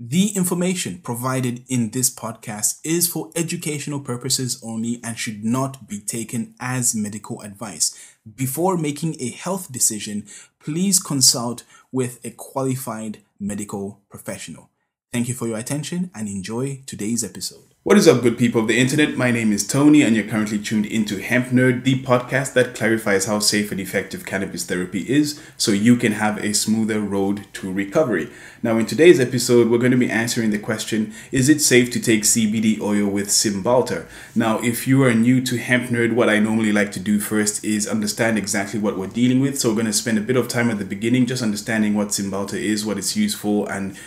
The information provided in this podcast is for educational purposes only and should not be taken as medical advice. Before making a health decision, please consult with a qualified medical professional. Thank you for your attention and enjoy today's episode. What is up, good people of the internet? My name is Tony and you're currently tuned into Hemp Nerd, the podcast that clarifies how safe and effective cannabis therapy is so you can have a smoother road to recovery. Now, in today's episode, we're going to be answering the question, is it safe to take CBD oil with Cymbalta? Now, if you are new to Hemp Nerd, what I normally like to do first is understand exactly what we're dealing with. So we're going to spend a bit of time at the beginning just understanding what Cymbalta is, what it's used for, and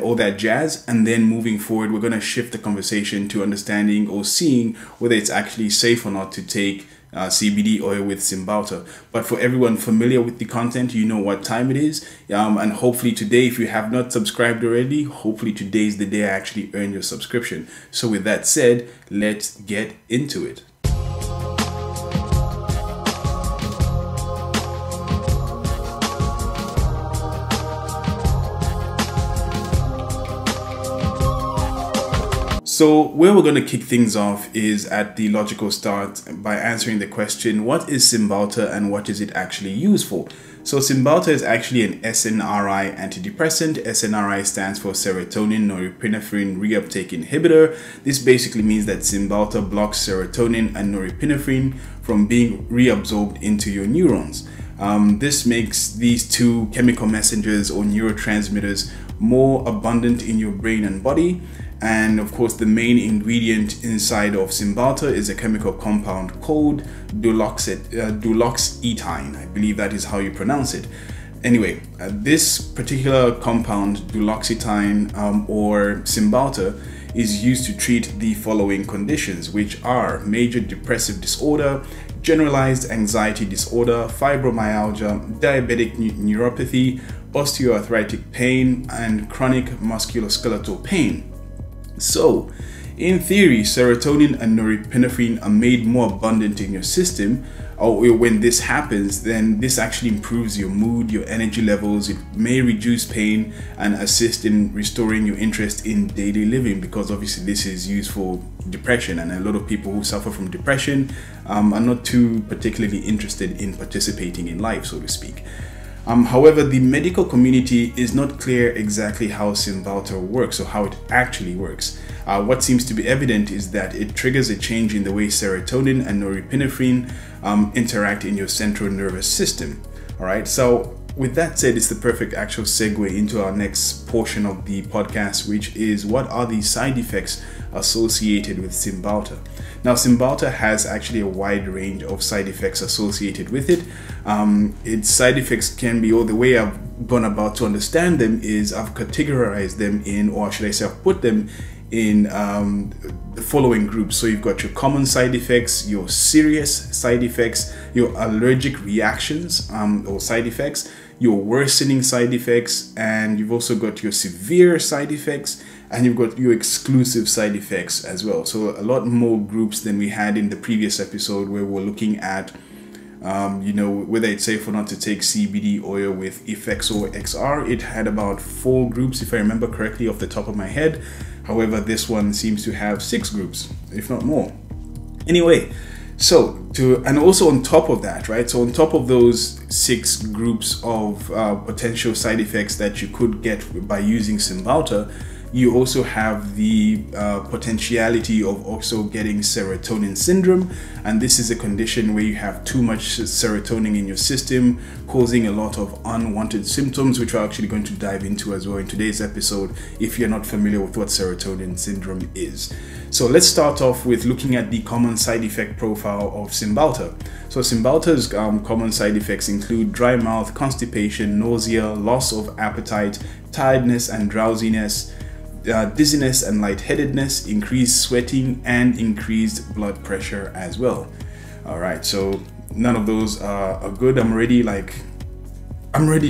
all that jazz. And then moving forward, we're going to shift the conversation to understanding or seeing whether it's actually safe or not to take CBD oil with Cymbalta. But for everyone familiar with the content, you know what time it is. And hopefully today, if you have not subscribed already, hopefully today is the day I actually earn your subscription. So with that said, let's get into it. So where we're going to kick things off is at the logical start by answering the question, what is Cymbalta and what is it actually used for? So Cymbalta is actually an SNRI antidepressant. SNRI stands for Serotonin Norepinephrine Reuptake Inhibitor. This basically means that Cymbalta blocks serotonin and norepinephrine from being reabsorbed into your neurons. This makes these two chemical messengers or neurotransmitters more abundant in your brain and body. And of course, the main ingredient inside of Cymbalta is a chemical compound called duloxetine. I believe that is how you pronounce it. Anyway, this particular compound, duloxetine or Cymbalta, is used to treat the following conditions, which are major depressive disorder, generalized anxiety disorder, fibromyalgia, diabetic neuropathy, osteoarthritic pain, and chronic musculoskeletal pain. So, in theory, serotonin and norepinephrine are made more abundant in your system. Or when this happens, then this actually improves your mood, your energy levels. It may reduce pain and assist in restoring your interest in daily living, because obviously this is used for depression, and a lot of people who suffer from depression are not too particularly interested in participating in life, so to speak. However, the medical community is not clear exactly how Cymbalta works or how it actually works. What seems to be evident is that it triggers a change in the way serotonin and norepinephrine interact in your central nervous system. All right, so with that said, it's the perfect actual segue into our next portion of the podcast, which is what are the side effects associated with Cymbalta. Now, Cymbalta has actually a wide range of side effects associated with it. Its side effects can be, or the way I've gone about to understand them is I've categorized them in, or should I say I've put them in the following groups. So you've got your common side effects, your serious side effects, your allergic reactions or side effects, your worsening side effects, and you've also got your severe side effects, and you've got your exclusive side effects as well. So a lot more groups than we had in the previous episode, where we're looking at whether it's safe or not to take CBD oil with Effects or XR. It had about 4 groups, if I remember correctly off the top of my head. However, this one seems to have 6 groups, if not more. Anyway, and also on top of that, right? So on top of those 6 groups of potential side effects that you could get by using Cymbalta, you also have the potentiality of also getting Serotonin Syndrome, and this is a condition where you have too much serotonin in your system, causing a lot of unwanted symptoms, which we're actually going to dive into as well in today's episode if you're not familiar with what Serotonin Syndrome is. So let's start off with looking at the common side effect profile of Cymbalta. So Cymbalta's common side effects include dry mouth, constipation, nausea, loss of appetite, tiredness and drowsiness, dizziness and lightheadedness, increased sweating, and increased blood pressure as well. All right, so none of those are good. I'm already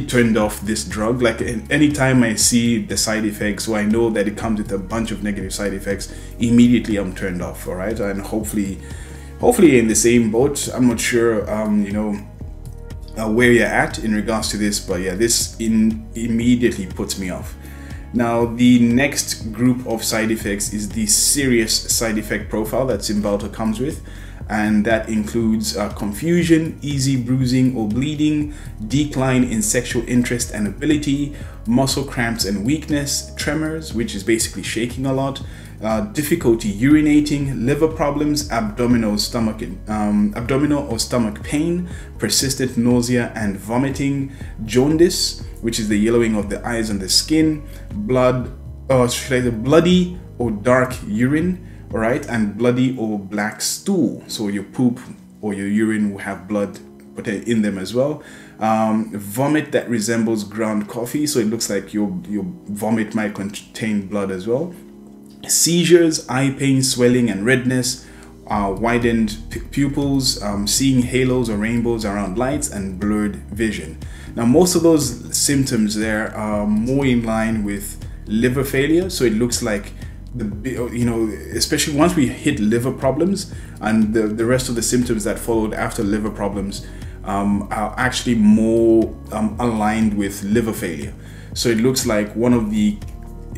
turned off this drug. Like anytime I see the side effects, or I know that it comes with a bunch of negative side effects, immediately I'm turned off. All right, and hopefully in the same boat. I'm not sure where you're at in regards to this, but yeah, this immediately puts me off. Now, the next group of side effects is the serious side effect profile that Cymbalta comes with, and that includes confusion, easy bruising or bleeding, decline in sexual interest and ability, muscle cramps and weakness, tremors, which is basically shaking a lot, difficulty urinating, liver problems, abdominal or stomach pain, persistent nausea and vomiting, jaundice, which is the yellowing of the eyes and the skin, bloody or dark urine, all right, and bloody or black stool. So your poop or your urine will have blood in them as well. Vomit that resembles ground coffee, so it looks like your vomit might contain blood as well. Seizures, eye pain, swelling and redness, widened pupils, seeing halos or rainbows around lights, and blurred vision. Now, most of those symptoms there are more in line with liver failure, so it looks like especially once we hit liver problems, and the rest of the symptoms that followed after liver problems are actually more aligned with liver failure. So it looks like one of the,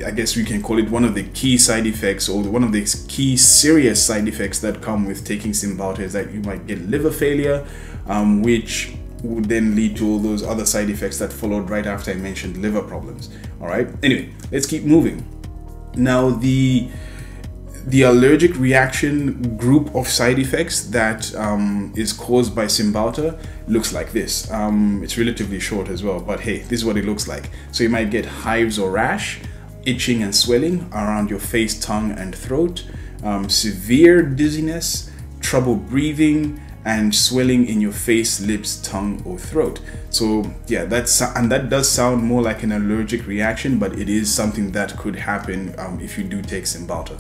I guess we can call it one of the key side effects, or one of the key serious side effects that come with taking Cymbalta, is that you might get liver failure, which would then lead to all those other side effects that followed right after I mentioned liver problems. All right, anyway, let's keep moving. Now, the allergic reaction group of side effects that is caused by Cymbalta looks like this. It's relatively short as well, but hey, this is what it looks like. So you might get hives or rash, itching and swelling around your face, tongue and throat, severe dizziness, trouble breathing, and swelling in your face, lips, tongue or throat. So yeah, that does sound more like an allergic reaction, but it is something that could happen if you do take Cymbalta.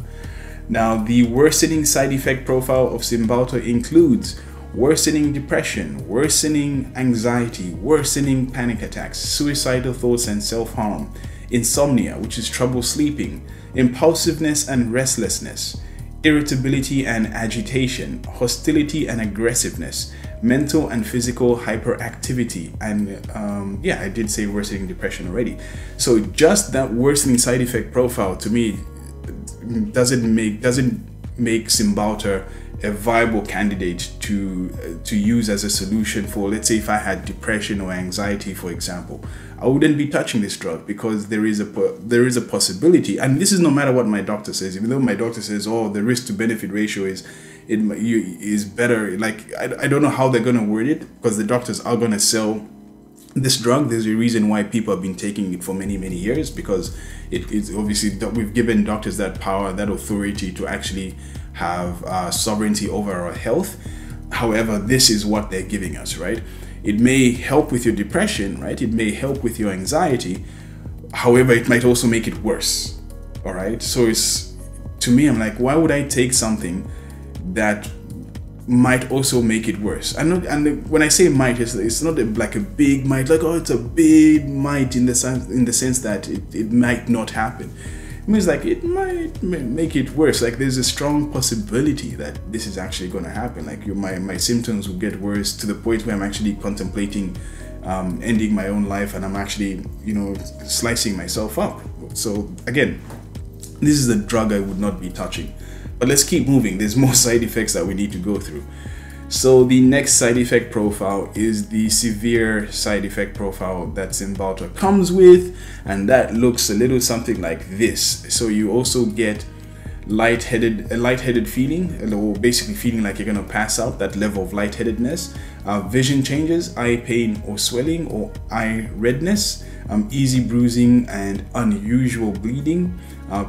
Now, the worsening side effect profile of Cymbalta includes worsening depression, worsening anxiety, worsening panic attacks, suicidal thoughts and self-harm, insomnia, which is trouble sleeping, impulsiveness and restlessness, irritability and agitation, hostility and aggressiveness, mental and physical hyperactivity, and yeah, I did say worsening depression already. So just that worsening side effect profile, to me, doesn't make Cymbalta a viable candidate to use as a solution for, let's say, if I had depression or anxiety, for example. I wouldn't be touching this drug, because there is a possibility, and this is no matter what my doctor says. Even though my doctor says, oh, the risk to benefit ratio is better, like I don't know how they're going to word it, because the doctors are going to sell this drug. There's a reason why people have been taking it for many years, because it's obviously, we've given doctors that power, that authority to actually have sovereignty over our health. However, this is what they're giving us, right? It may help with your depression, right? It may help with your anxiety. However, it might also make it worse. All right. So to me, I'm like, why would I take something that might also make it worse? And when I say might, it's not like a big might, like, oh, it's a big might in the sense that it might not happen. It means like it might make it worse. Like there's a strong possibility that this is actually going to happen. Like my symptoms will get worse to the point where I'm actually contemplating ending my own life, and I'm actually, slicing myself up. So again, this is a drug I would not be touching. But let's keep moving. There's more side effects that we need to go through. So the next side effect profile is the severe side effect profile that Cymbalta comes with, and that looks a little something like this. So you also get a lightheaded feeling, or basically feeling like you're going to pass out, that level of lightheadedness, vision changes, eye pain or swelling or eye redness, easy bruising and unusual bleeding,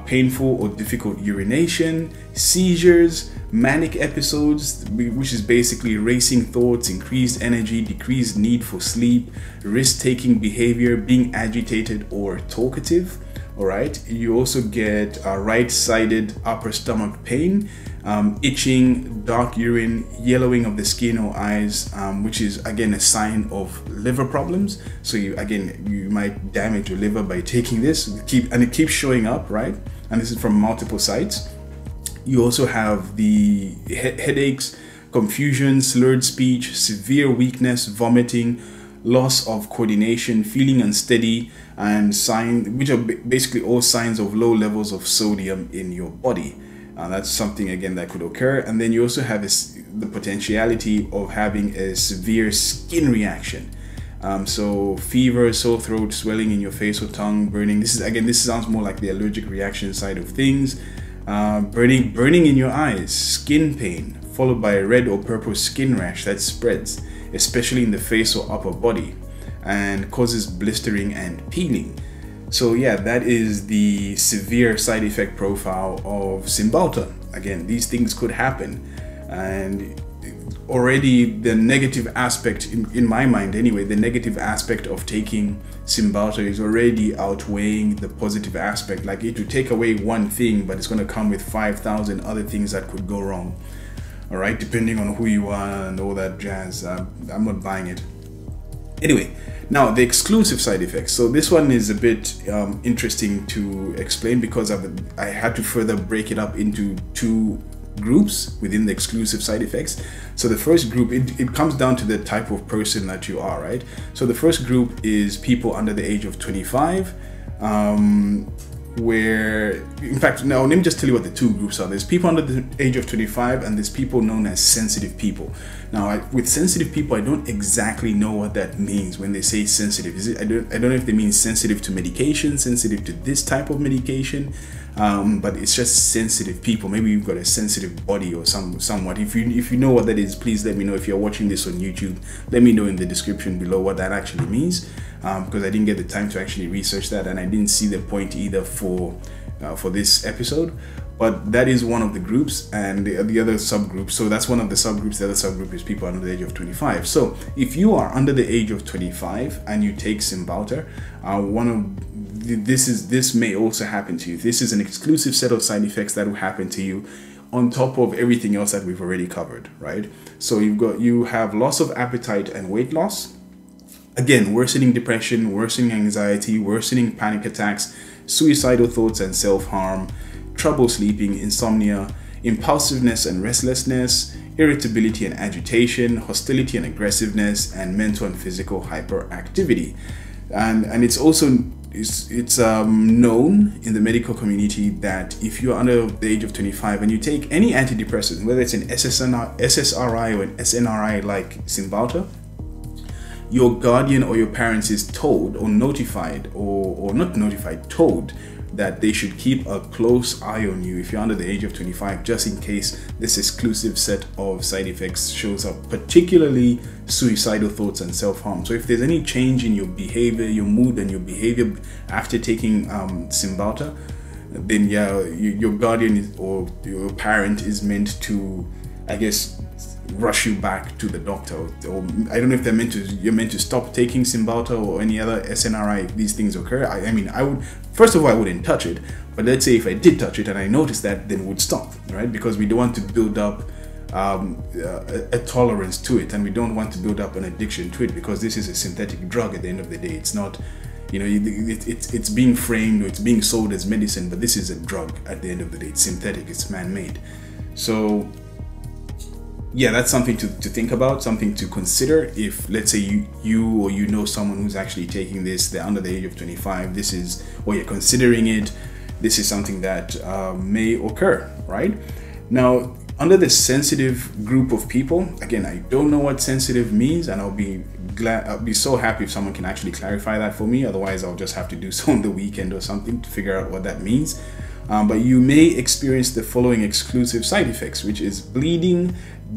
painful or difficult urination, seizures, manic episodes, which is basically racing thoughts, increased energy, decreased need for sleep, risk-taking behavior, being agitated or talkative. All right, you also get right-sided upper stomach pain, itching, dark urine, yellowing of the skin or eyes, which is again a sign of liver problems. So you might damage your liver by taking this, and it keeps showing up, right? And this is from multiple sites. You also have the headaches, confusion, slurred speech, severe weakness, vomiting, loss of coordination, feeling unsteady, and which are basically all signs of low levels of sodium in your body. That's something again that could occur. And then you also have the potentiality of having a severe skin reaction. So fever, sore throat, swelling in your face or tongue, burning. This sounds more like the allergic reaction side of things. Burning in your eyes, skin pain, followed by a red or purple skin rash that spreads, especially in the face or upper body, and causes blistering and peeling. So yeah, that is the severe side effect profile of Cymbalta. Again, these things could happen, and already the negative aspect, in my mind anyway, the negative aspect of taking Cymbalta is already outweighing the positive aspect. Like, it would take away one thing, but it's going to come with 5,000 other things that could go wrong. All right, depending on who you are and all that jazz. I'm not buying it. Anyway, now the exclusive side effects. So this one is a bit interesting to explain, because I had to further break it up into two groups within the exclusive side effects. So the first group, it comes down to the type of person that you are, right? So the first group is people under the age of 25, where, in fact, now let me just tell you what the two groups are. There's people under the age of 25, and there's people known as sensitive people. Now, with sensitive people, I don't exactly know what that means when they say sensitive. I don't know if they mean sensitive to medication, sensitive to this type of medication, but it's just sensitive people. Maybe you've got a sensitive body or somewhat. If you know what that is, please let me know. If you're watching this on YouTube, let me know in the description below what that actually means, because I didn't get the time to actually research that, and I didn't see the point either for this episode. But that is one of the groups, and the other subgroup. So that's one of the subgroups. The other subgroup is people under the age of 25. So if you are under the age of 25 and you take Cymbalta, this may also happen to you. This is an exclusive set of side effects that will happen to you, on top of everything else that we've already covered, right? So you have loss of appetite and weight loss. Again, worsening depression, worsening anxiety, worsening panic attacks, suicidal thoughts and self-harm, trouble sleeping, insomnia, impulsiveness and restlessness, irritability and agitation, hostility and aggressiveness, and mental and physical hyperactivity. And it's also known in the medical community that if you're under the age of 25 and you take any antidepressant, whether it's an SSRI or an SNRI like Cymbalta, your guardian or your parents is told or notified, or not notified, told that they should keep a close eye on you if you're under the age of 25, just in case this exclusive set of side effects shows up, particularly suicidal thoughts and self-harm. So if there's any change in your behavior, your mood and your behavior after taking Cymbalta, then yeah, your guardian or your parent is meant to, I guess, rush you back to the doctor, or I don't know if you're meant to stop taking Cymbalta or any other SNRI if these things occur. I mean, I would, first of all, I wouldn't touch it, but let's say if I did touch it and I noticed that, then would stop, right? Because we don't want to build up a tolerance to it, and we don't want to build up an addiction to it, because this is a synthetic drug at the end of the day. It's not, you know, it's being framed or it's being sold as medicine, but this is a drug at the end of the day. It's synthetic, it's man-made. So yeah, that's something to think about, something to consider. If, let's say, you know someone who's actually taking this, they're under the age of 25, or you're considering it, this is something that may occur, right? Now, under the sensitive group of people, again, I don't know what sensitive means, and I'll be so happy if someone can actually clarify that for me. Otherwise, I'll just have to do so on the weekend or something to figure out what that means. But you may experience the following exclusive side effects, which is bleeding,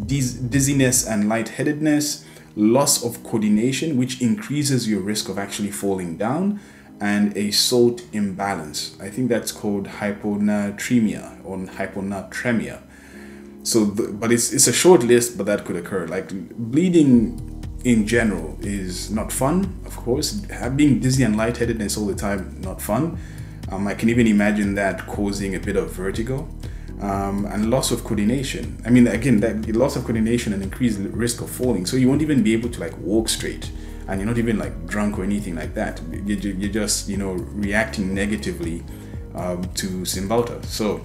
dizziness and lightheadedness, loss of coordination, which increases your risk of actually falling down, and a salt imbalance. I think that's called hyponatremia or hyponatremia. So, but it's a short list, but that could occur. Like, bleeding in general is not fun, of course. Being dizzy and lightheadedness all the time, not fun. I can even imagine that causing a bit of vertigo. And loss of coordination. I mean, again, that loss of coordination and increased risk of falling. So you won't even be able to like walk straight, and you're not even like drunk or anything like that. You're just, you know, reacting negatively to Cymbalta. So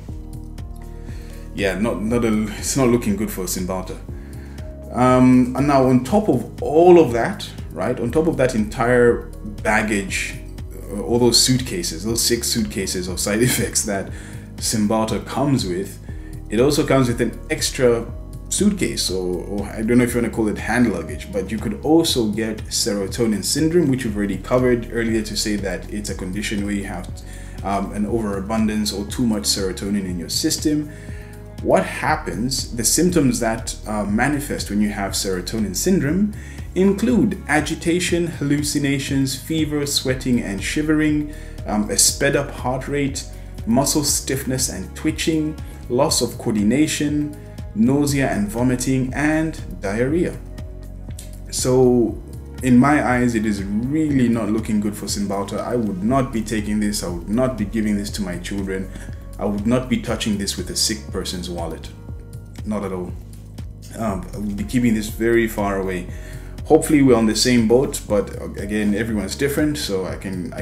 yeah, it's not looking good for Cymbalta. And now on top of all of that, right? On top of that entire baggage, all those suitcases, those 6 suitcases of side effects that Cymbalta comes with, it also comes with an extra suitcase, or I don't know if you want to call it hand luggage, but you could also get Serotonin Syndrome, which we've already covered earlier, to say that it's a condition where you have an overabundance or too much serotonin in your system. What happens, the symptoms that manifest when you have Serotonin Syndrome include agitation, hallucinations, fever, sweating and shivering, a sped up heart rate, muscle stiffness and twitching, loss of coordination, nausea and vomiting, and diarrhea. So in my eyes, it is really not looking good for Cymbalta. I would not be taking this. I would not be giving this to my children. I would not be touching this with a sick person's wallet. Not at all. I would be keeping this very far away. Hopefully we're on the same boat, but again, everyone's different, so I can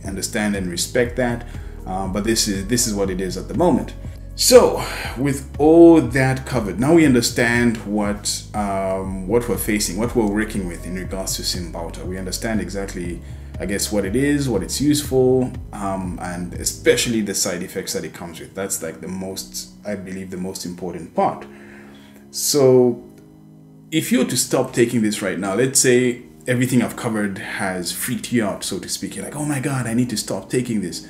understand and respect that. But this is what it is at the moment. So, with all that covered, now we understand what we're facing, what we're working with in regards to Cymbalta. We understand exactly, I guess, what it is, what it's used for, and especially the side effects that it comes with. That's like the most, I believe, the most important part. So, if you're to stop taking this right now, let's say everything I've covered has freaked you out, so to speak. You're like, oh my God, I need to stop taking this.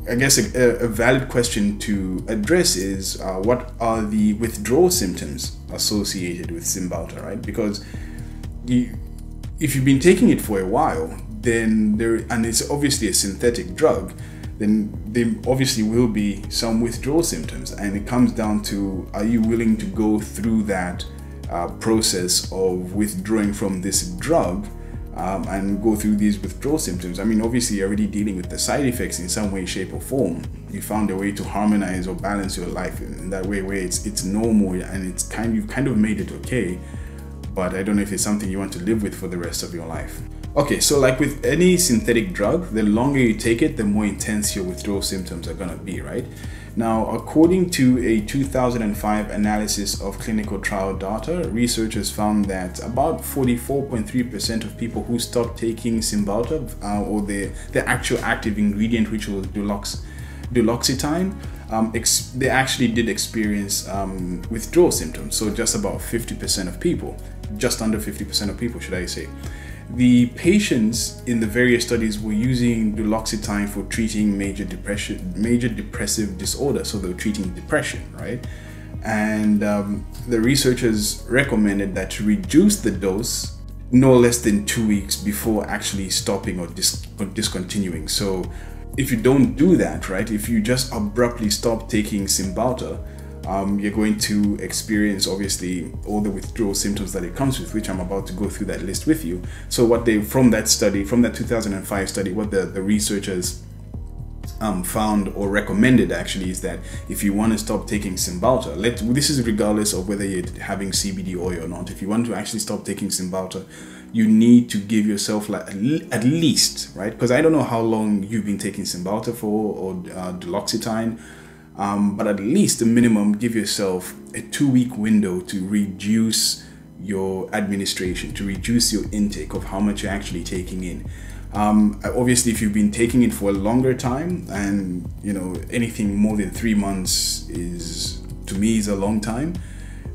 I guess a valid question to address is what are the withdrawal symptoms associated with Cymbalta, right? Because if you've been taking it for a while, then and it's obviously a synthetic drug, then there obviously will be some withdrawal symptoms, and it comes down to, are you willing to go through that process of withdrawing from this drug and go through these withdrawal symptoms? I mean, obviously you're already dealing with the side effects in some way, shape or form. You found a way to harmonize or balance your life in that way where it's normal and you've kind of made it okay, but I don't know if it's something you want to live with for the rest of your life. Okay, so like with any synthetic drug, the longer you take it, the more intense your withdrawal symptoms are gonna be, right? Now, according to a 2005 analysis of clinical trial data, researchers found that about 44.3% of people who stopped taking Cymbalta, or the actual active ingredient, which was duloxetine, they actually did experience withdrawal symptoms. So just about 50% of people, just under 50% of people, should I say. The patients in the various studies were using duloxetine for treating major depressive disorder. So they were treating depression, right? And the researchers recommended that to reduce the dose no less than 2 weeks before actually stopping or discontinuing. So if you don't do that, right, if you just abruptly stop taking Cymbalta, you're going to experience obviously all the withdrawal symptoms that it comes with, which I'm about to go through that list with you. So what they, from that 2005 study, what the researchers found or recommended actually is that if you want to stop taking Cymbalta, this is regardless of whether you're having CBD oil or not. If you want to actually stop taking Cymbalta, you need to give yourself like at least, right? Because I don't know how long you've been taking Cymbalta for, or duloxetine. But at least the minimum, give yourself a 2-week window to reduce your administration, to reduce your intake of how much you're actually taking in. Obviously, if you've been taking it for a longer time, and you know anything more than 3 months is, to me, is a long time,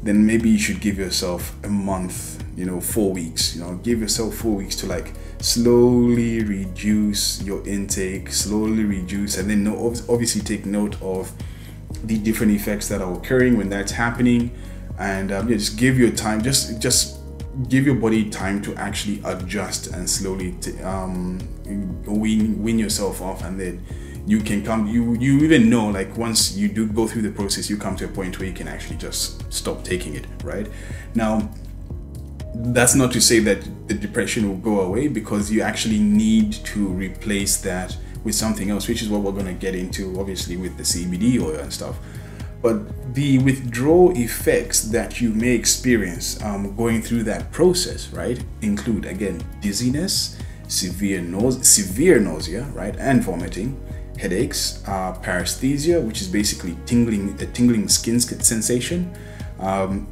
then maybe you should give yourself a month, 4 weeks. Give yourself 4 weeks to like slowly reduce your intake, slowly reduce, and then obviously take note of the different effects that are occurring when that's happening, and just give your time, just give your body time to actually adjust and slowly wean yourself off, and then you can come, you even know, like once you do go through the process, you come to a point where you can actually just stop taking it, right? Now, that's not to say that the depression will go away, because you actually need to replace that with something else, which is what we're going to get into obviously with the CBD oil and stuff. But the withdrawal effects that you may experience going through that process, right, include, again, dizziness, severe nausea, right, and vomiting, headaches, paresthesia, which is basically a tingling skin sensation,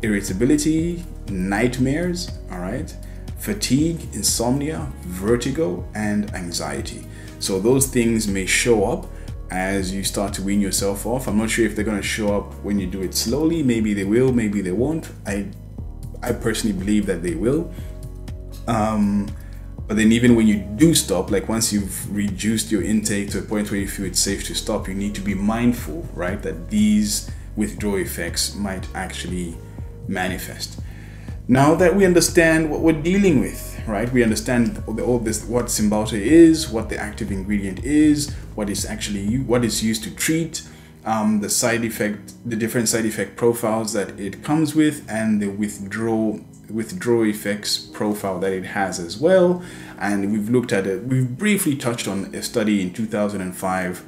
irritability, nightmares, all right, fatigue, insomnia, vertigo, and anxiety. So those things may show up as you start to wean yourself off. I'm not sure if they're going to show up when you do it slowly. Maybe they will, maybe they won't. I personally believe that they will. But then even when you do stop, like once you've reduced your intake to a point where you feel it's safe to stop, you need to be mindful, right, that these withdrawal effects might actually manifest. Now that we understand what we're dealing with, right, we understand all this, what Cymbalta is, what the active ingredient is, what is used to treat, the different side effect profiles that it comes with, and the withdrawal effects profile that it has as well. And we've briefly touched on a study in 2005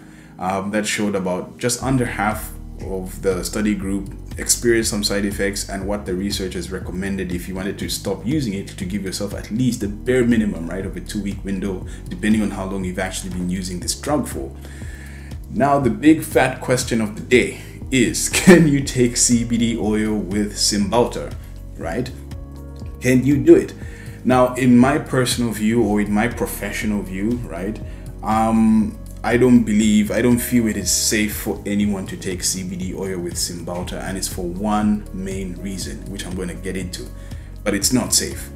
that showed about just under half of the study group experienced some side effects, and what the researchers recommended if you wanted to stop using it, to give yourself at least a bare minimum, right, of a 2-week window, depending on how long you've actually been using this drug for. Now, the big fat question of the day is, can you take CBD oil with Cymbalta, right? Can you do it? Now, in my personal view, or in my professional view, right, I don't feel it is safe for anyone to take CBD oil with Cymbalta, and it's for one main reason, which I'm going to get into, but it's not safe.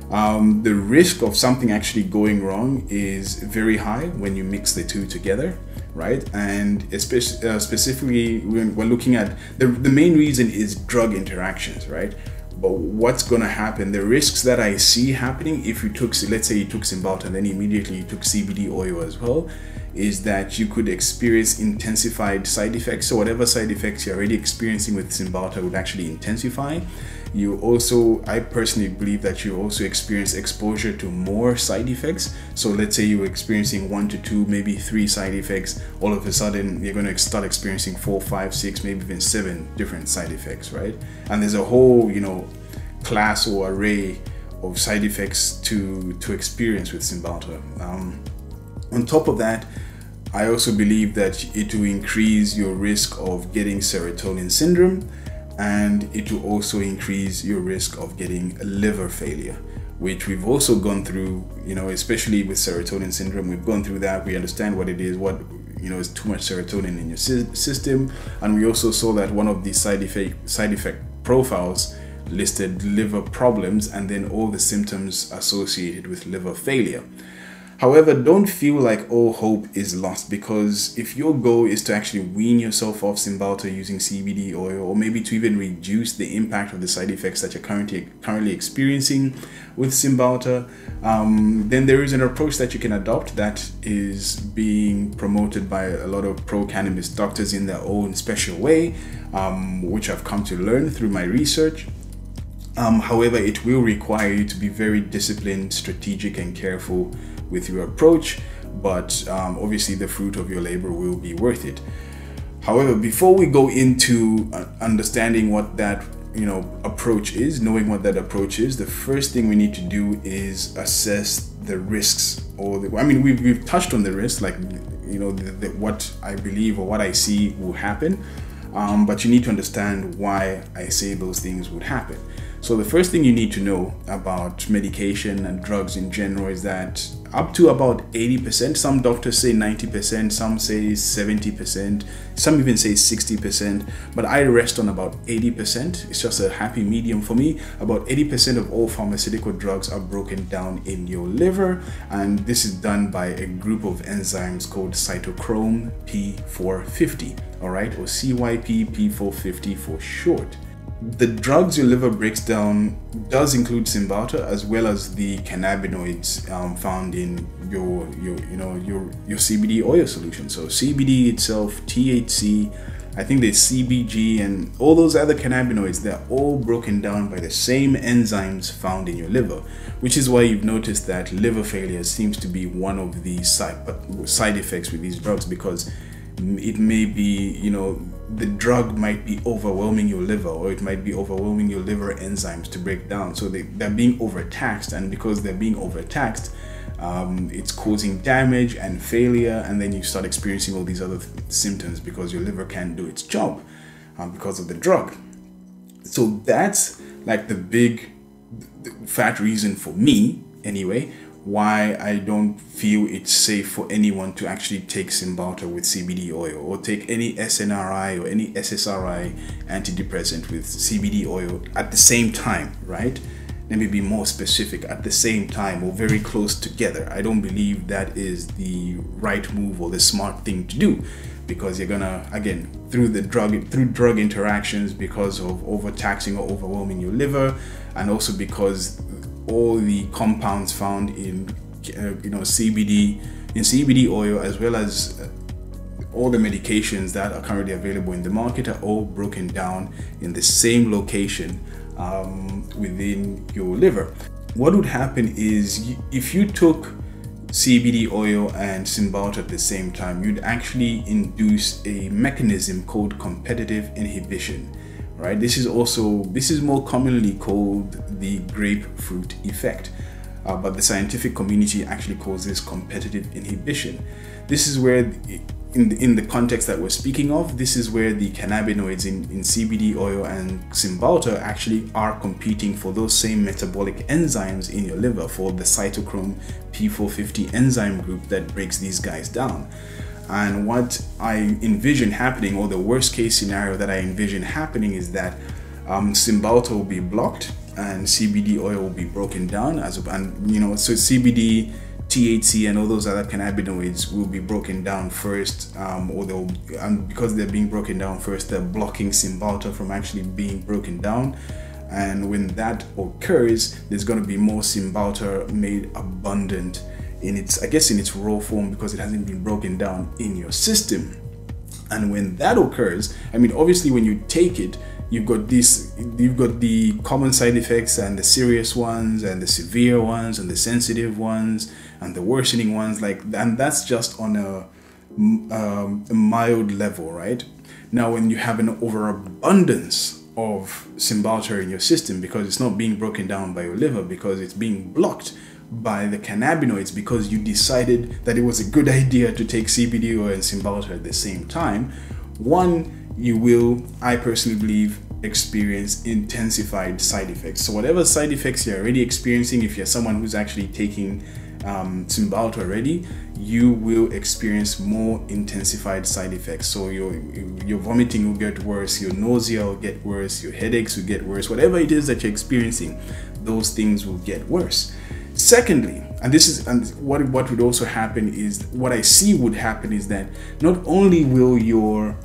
The risk of something actually going wrong is very high when you mix the two together, right? And especially, specifically when we're looking at the main reason is drug interactions, right? But what's going to happen, the risks that I see happening if you took, let's say you took Cymbalta and then immediately you took CBD oil as well, is that you could experience intensified side effects. So whatever side effects you're already experiencing with Cymbalta would actually intensify. I personally believe that you also experience exposure to more side effects. So let's say you were experiencing 1 to 2, maybe 3 side effects. All of a sudden, you're going to start experiencing 4, 5, 6, maybe even 7 different side effects, right? And there's a whole, class or array of side effects to experience with Cymbalta. On top of that, I also believe that it will increase your risk of getting Serotonin Syndrome, and it will also increase your risk of getting liver failure, which we've also gone through, especially with Serotonin Syndrome. We've gone through that. We understand what it is, is too much serotonin in your system. And we also saw that one of the side effect profiles listed liver problems and then all the symptoms associated with liver failure. However, don't feel like all hope is lost, because if your goal is to actually wean yourself off Cymbalta using CBD oil, or maybe to even reduce the impact of the side effects that you're currently experiencing with Cymbalta, then there is an approach that you can adopt that is being promoted by a lot of pro-cannabis doctors in their own special way, which I've come to learn through my research. However, it will require you to be very disciplined, strategic, and careful with your approach, but obviously the fruit of your labor will be worth it. However, before we go into understanding what that approach is, knowing what that approach is, the first thing we need to do is assess the risks, we've touched on the risks, like what I believe or what I see will happen, but you need to understand why I say those things would happen. So the first thing you need to know about medication and drugs in general is that up to about 80%, some doctors say 90%, some say 70%, some even say 60%, but I rest on about 80%. It's just a happy medium for me. About 80% of all pharmaceutical drugs are broken down in your liver, and this is done by a group of enzymes called cytochrome P450, all right, or CYP-P450 for short. The drugs your liver breaks down does include Cymbalta, as well as the cannabinoids found in your CBD oil solution. So CBD itself, THC, I think there's CBG, and all those other cannabinoids, they're all broken down by the same enzymes found in your liver, which is why you've noticed that liver failure seems to be one of the side effects with these drugs, because it may be, the drug might be overwhelming your liver, or it might be overwhelming your liver enzymes to break down. So they're being overtaxed, and because they're being overtaxed, it's causing damage and failure, and then you start experiencing all these other symptoms because your liver can't do its job because of the drug. So that's like the big, fat reason for me anyway why I don't feel it's safe for anyone to actually take Cymbalta with CBD oil, or take any SNRI or any SSRI antidepressant with CBD oil at the same time, right? Let me be more specific, at the same time or very close together. I don't believe that is the right move or the smart thing to do, because you're gonna, again, through drug interactions, because of overtaxing or overwhelming your liver, and also because all the compounds found in CBD oil, as well as all the medications that are currently available in the market, are all broken down in the same location within your liver. What would happen is, if you took CBD oil and Cymbalta at the same time, you'd actually induce a mechanism called competitive inhibition, right? This is more commonly called the grapefruit effect, but the scientific community actually calls this competitive inhibition. This is where, in the context that we're speaking of, this is where the cannabinoids in CBD oil and Cymbalta actually are competing for those same metabolic enzymes in your liver, for the cytochrome P450 enzyme group that breaks these guys down. And what I envision happening, or the worst case scenario that I envision happening, is that Cymbalta will be blocked and CBD oil will be broken down, so CBD, THC, and all those other cannabinoids will be broken down first, and because they're being broken down first, they're blocking Cymbalta from actually being broken down. And when that occurs, there's going to be more Cymbalta made abundant in its raw form, because it hasn't been broken down in your system. And when that occurs, I mean, obviously when you take it, you've got the common side effects, and the serious ones, and the severe ones, and the sensitive ones, and the worsening ones, and that's just on a mild level, right? Now, when you have an overabundance of Cymbalta in your system, because it's not being broken down by your liver, because it's being blocked by the cannabinoids, because you decided that it was a good idea to take CBD oil and Cymbalta at the same time, you will, I personally believe, experience intensified side effects. So whatever side effects you're already experiencing, if you're someone who's actually taking Cymbalta already, you will experience more intensified side effects. So your vomiting will get worse, your nausea will get worse, your headaches will get worse. Whatever it is that you're experiencing, those things will get worse. Secondly, what would also happen is, what I see would happen is that not only will your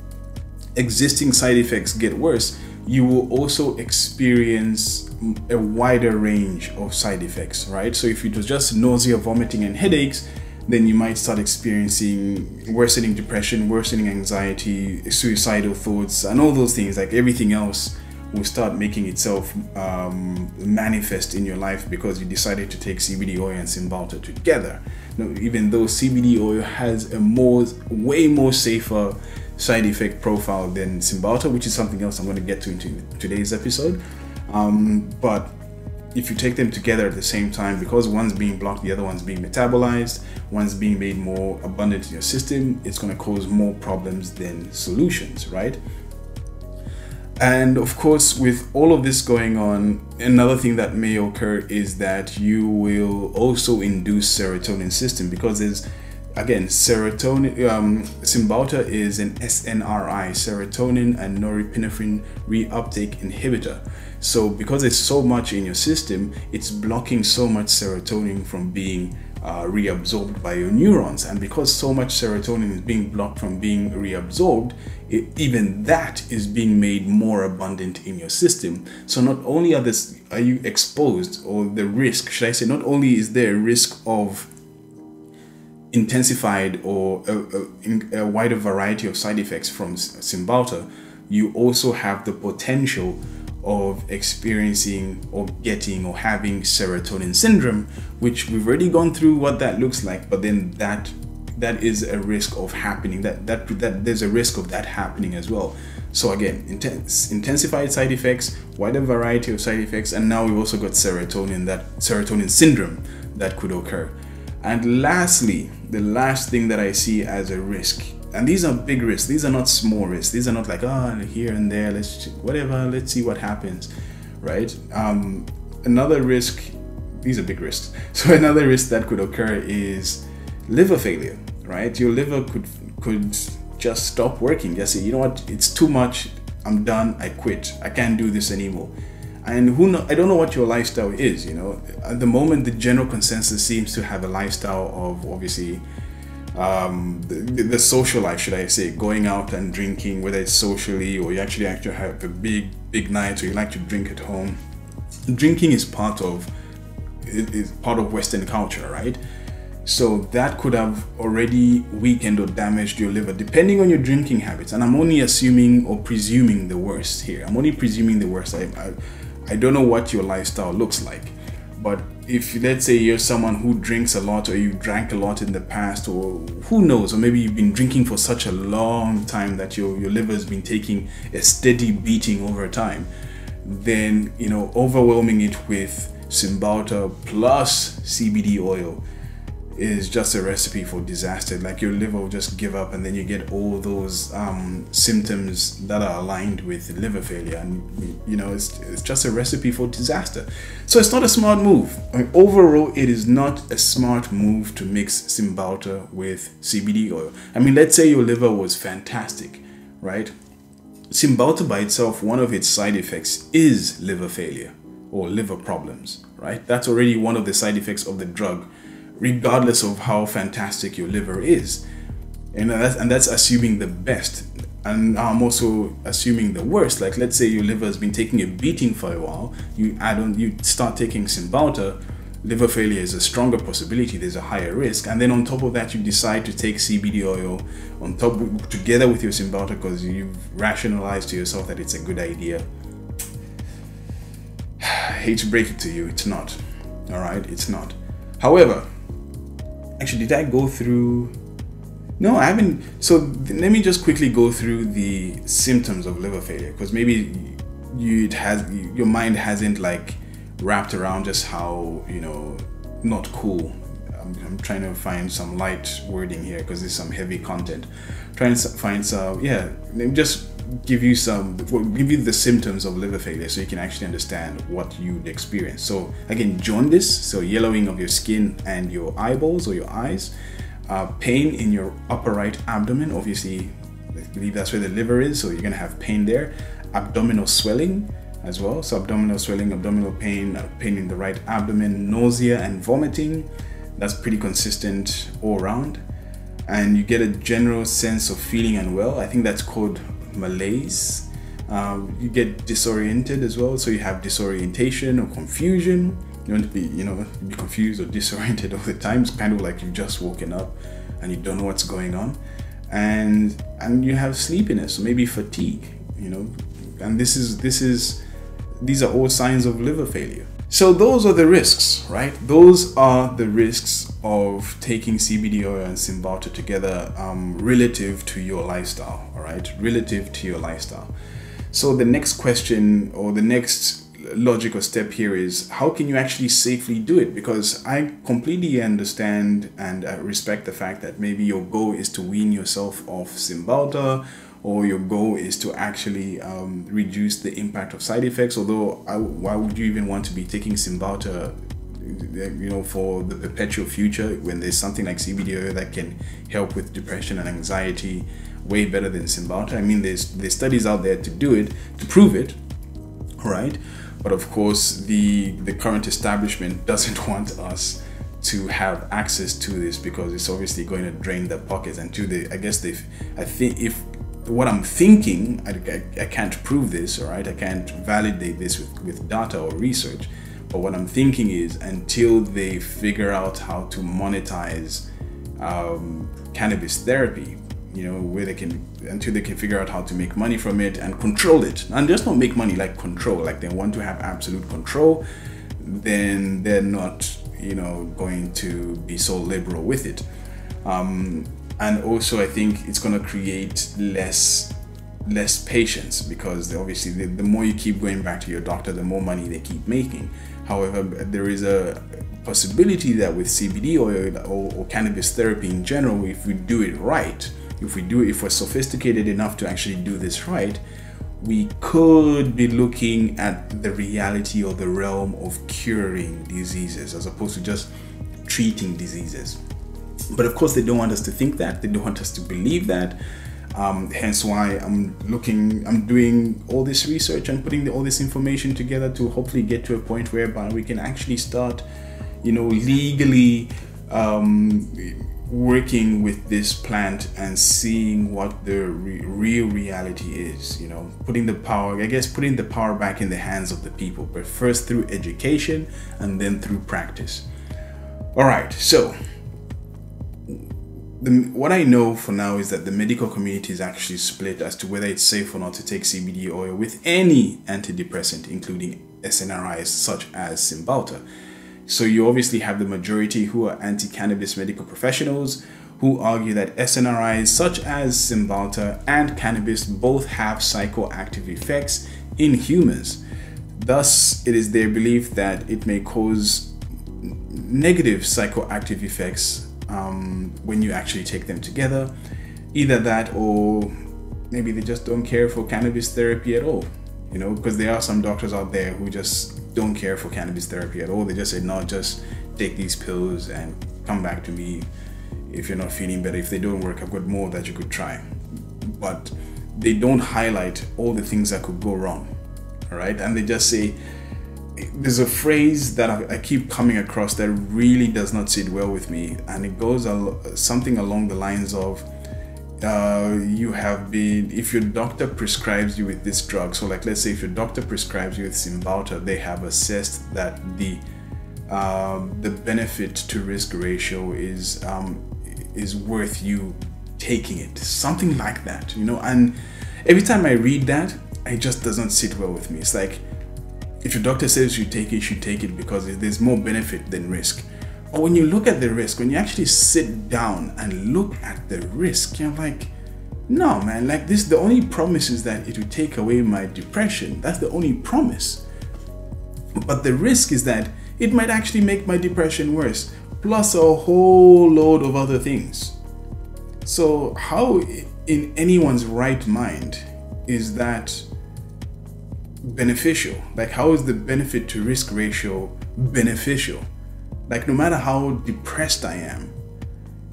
existing side effects get worse, you will also experience a wider range of side effects, right? So if it was just nausea, vomiting, and headaches, then you might start experiencing worsening depression, worsening anxiety, suicidal thoughts, and all those things. Like, everything else will start making itself manifest in your life, because you decided to take CBD oil and Cymbalta together. Now, even though CBD oil has a way more safer side effect profile than Cymbalta, which is something else I'm going to get to into today's episode, but if you take them together at the same time, because one's being blocked, the other one's being metabolized, one's being made more abundant in your system, it's going to cause more problems than solutions, right? And of course, with all of this going on, another thing that may occur is that you will also induce serotonin system, because there's, again, serotonin, Cymbalta is an SNRI, Serotonin and Norepinephrine reuptake inhibitor. So because there's so much in your system, it's blocking so much serotonin from being reabsorbed by your neurons. And because so much serotonin is being blocked from being reabsorbed, even that is being made more abundant in your system. So not only are you exposed, or the risk, should I say, not only is there a risk of intensified or a wider variety of side effects from Cymbalta, you also have the potential of experiencing or getting or having serotonin syndrome, which we've already gone through what that looks like. But then that is a risk of happening, that there's a risk of that happening as well. So again, intensified side effects, wider variety of side effects, and now we've also got serotonin syndrome that could occur. And lastly, the last thing that I see as a risk, and these are big risks, these are not small risks, these are not like, here and there, let's see what happens, right? another risk, these are big risks. So another risk that could occur is liver failure, right? Your liver could just stop working. Just say, you know what, it's too much, I'm done, I quit, I can't do this anymore. And I don't know what your lifestyle is, you know. At the moment, the general consensus seems to have a lifestyle of, obviously, the social life, should I say, going out and drinking, whether it's socially or you actually have a big night, or you like to drink at home. Drinking is part of Western culture, right? So that could have already weakened or damaged your liver, depending on your drinking habits. And I'm only assuming or presuming the worst here. I'm only presuming the worst. I don't know what your lifestyle looks like. But if, let's say, you're someone who drinks a lot, or you drank a lot in the past, or who knows, or maybe you've been drinking for such a long time that your liver's been taking a steady beating over time, then, you know, overwhelming it with Cymbalta plus CBD oil is just a recipe for disaster. Like, your liver will just give up, and then you get all those symptoms that are aligned with liver failure, and you know, it's just a recipe for disaster. So it's not a smart move. I mean, overall, it is not a smart move to mix Cymbalta with CBD oil. I mean, let's say your liver was fantastic, right? Cymbalta by itself, one of its side effects is liver failure or liver problems, right? That's already one of the side effects of the drug, regardless of how fantastic your liver is. And that's assuming the best. And I'm also assuming the worst. Like, let's say your liver has been taking a beating for a while, you start taking Cymbalta, liver failure is a stronger possibility, there's a higher risk. And then on top of that, you decide to take CBD oil on top, together with your Cymbalta, because you've rationalized to yourself that it's a good idea. I hate to break it to you, it's not. All right, it's not. However, actually, did I go through? No, I haven't. So let me just quickly go through the symptoms of liver failure, because maybe your mind hasn't like wrapped around just how, you know, not cool. I'm trying to find some light wording here because there's some heavy content. Trying to find some, yeah. Let me just give you the symptoms of liver failure so you can actually understand what you'd experience. So again, jaundice, so yellowing of your skin and your eyeballs or your eyes, pain in your upper right abdomen. Obviously, I believe that's where the liver is, so you're gonna have pain there. Abdominal swelling as well, so abdominal swelling, abdominal pain, pain in the right abdomen, nausea and vomiting. That's pretty consistent all around. And you get a general sense of feeling unwell. I think that's called malaise. You get disoriented as well, so you have disorientation or confusion. You want to be confused or disoriented all the time. It's kind of like you've just woken up and you don't know what's going on, and you have sleepiness, or maybe fatigue, you know. And these are all signs of liver failure. So those are the risks, right? Those are the risks of taking CBD oil and Cymbalta together, relative to your lifestyle, all right? Relative to your lifestyle. So the next question, or the next logical step here, is how can you actually safely do it? Because I completely understand and respect the fact that maybe your goal is to wean yourself off Cymbalta, or your goal is to actually reduce the impact of side effects. Although, why would you even want to be taking Cymbalta, you know, for the perpetual future, when there's something like CBD oil that can help with depression and anxiety way better than Cymbalta? I mean, there's studies out there to do it, to prove it, right? But of course, the current establishment doesn't want us to have access to this, because it's obviously going to drain their pockets. And what I'm thinking, I can't prove this, all right? I can't validate this with data or research. But what I'm thinking is, until they figure out how to monetize cannabis therapy, you know, until they can figure out how to make money from it and control it, and just not make money, like control, like they want to have absolute control, then they're not, you know, going to be so liberal with it. And also, I think it's going to create less patients, because obviously the more you keep going back to your doctor, the more money they keep making. However, there is a possibility that with CBD oil or cannabis therapy in general, if we do it right, if we're sophisticated enough to actually do this right, we could be looking at the reality or the realm of curing diseases as opposed to just treating diseases. But of course, they don't want us to think that. They don't want us to believe that. Hence why I'm doing all this research and putting all this information together to hopefully get to a point whereby we can actually start, legally working with this plant and seeing what the real reality is. Putting the power back in the hands of the people, but first through education and then through practice. All right, so what I know for now is that the medical community is actually split as to whether it's safe or not to take CBD oil with any antidepressant, including SNRIs such as Cymbalta. So you obviously have the majority who are anti-cannabis medical professionals who argue that SNRIs such as Cymbalta and cannabis both have psychoactive effects in humans. Thus, it is their belief that it may cause negative psychoactive effects when you actually take them together. Either that, or maybe they just don't care for cannabis therapy at all, because there are some doctors out there who just don't care for cannabis therapy at all. They just say, no, just take these pills and come back to me if you're not feeling better. If they don't work, I've got more that you could try. But they don't highlight all the things that could go wrong, all right? And they just say, there's a phrase that I keep coming across that really does not sit well with me, and it goes something along the lines of if your doctor prescribes you with this drug, so like let's say if your doctor prescribes you with Cymbalta, they have assessed that the benefit to risk ratio is worth you taking it, something like that, and every time I read that, it just doesn't sit well with me. It's like, if your doctor says you should take it because there's more benefit than risk. But when you look at the risk, when you actually sit down and look at the risk, you're like, no, man, like this, the only promise is that it will take away my depression. That's the only promise. But the risk is that it might actually make my depression worse, plus a whole load of other things. So how in anyone's right mind is that beneficial? Like, how is the benefit to risk ratio beneficial? Like, no matter how depressed I am,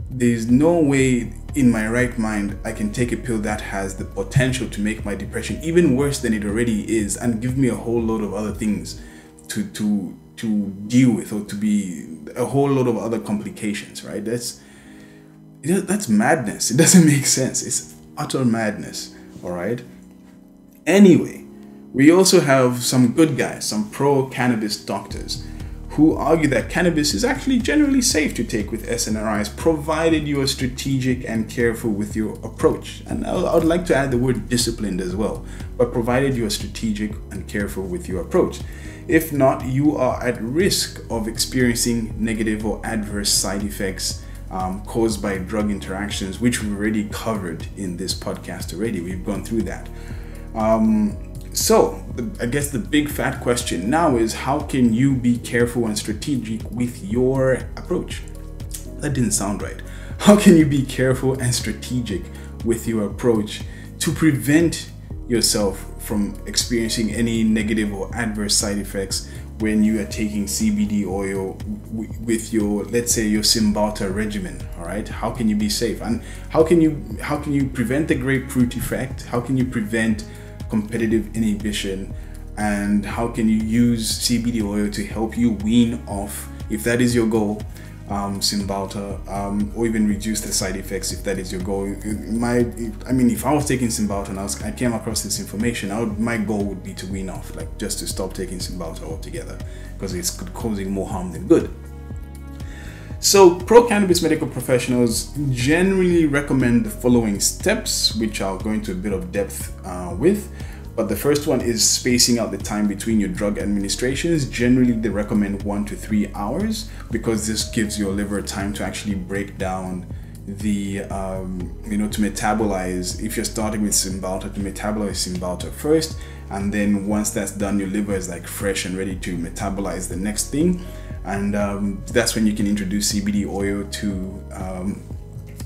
there's no way in my right mind I can take a pill that has the potential to make my depression even worse than it already is and give me a whole load of other things to deal with, or to be a whole load of other complications, right? That's madness. It doesn't make sense. It's utter madness, all right? Anyway, we also have some good guys, some pro-cannabis doctors who argue that cannabis is actually generally safe to take with SNRIs, provided you are strategic and careful with your approach. And I would like to add the word disciplined as well, but provided you are strategic and careful with your approach. If not, you are at risk of experiencing negative or adverse side effects caused by drug interactions, which we've already covered in this podcast already. We've gone through that. So I guess the big fat question now is, how can you be careful and strategic with your approach? That didn't sound right. How can you be careful and strategic with your approach to prevent yourself from experiencing any negative or adverse side effects when you are taking CBD oil with your, let's say, your Cymbalta regimen? All right, how can you be safe, and how can you prevent the grapefruit effect? How can you prevent competitive inhibition, and how can you use CBD oil to help you wean off, if that is your goal, Cymbalta, or even reduce the side effects if that is your goal? If I was taking Cymbalta and I came across this information, my goal would be to wean off, like just to stop taking Cymbalta altogether, because it's causing more harm than good. So pro-cannabis medical professionals generally recommend the following steps, which I'll go into a bit of depth with. But the first one is spacing out the time between your drug administrations. Generally, they recommend 1 to 3 hours, because this gives your liver time to actually break down the, to metabolize. If you're starting with Cymbalta, to metabolize Cymbalta first, and then once that's done, your liver is like fresh and ready to metabolize the next thing. And that's when you can introduce CBD oil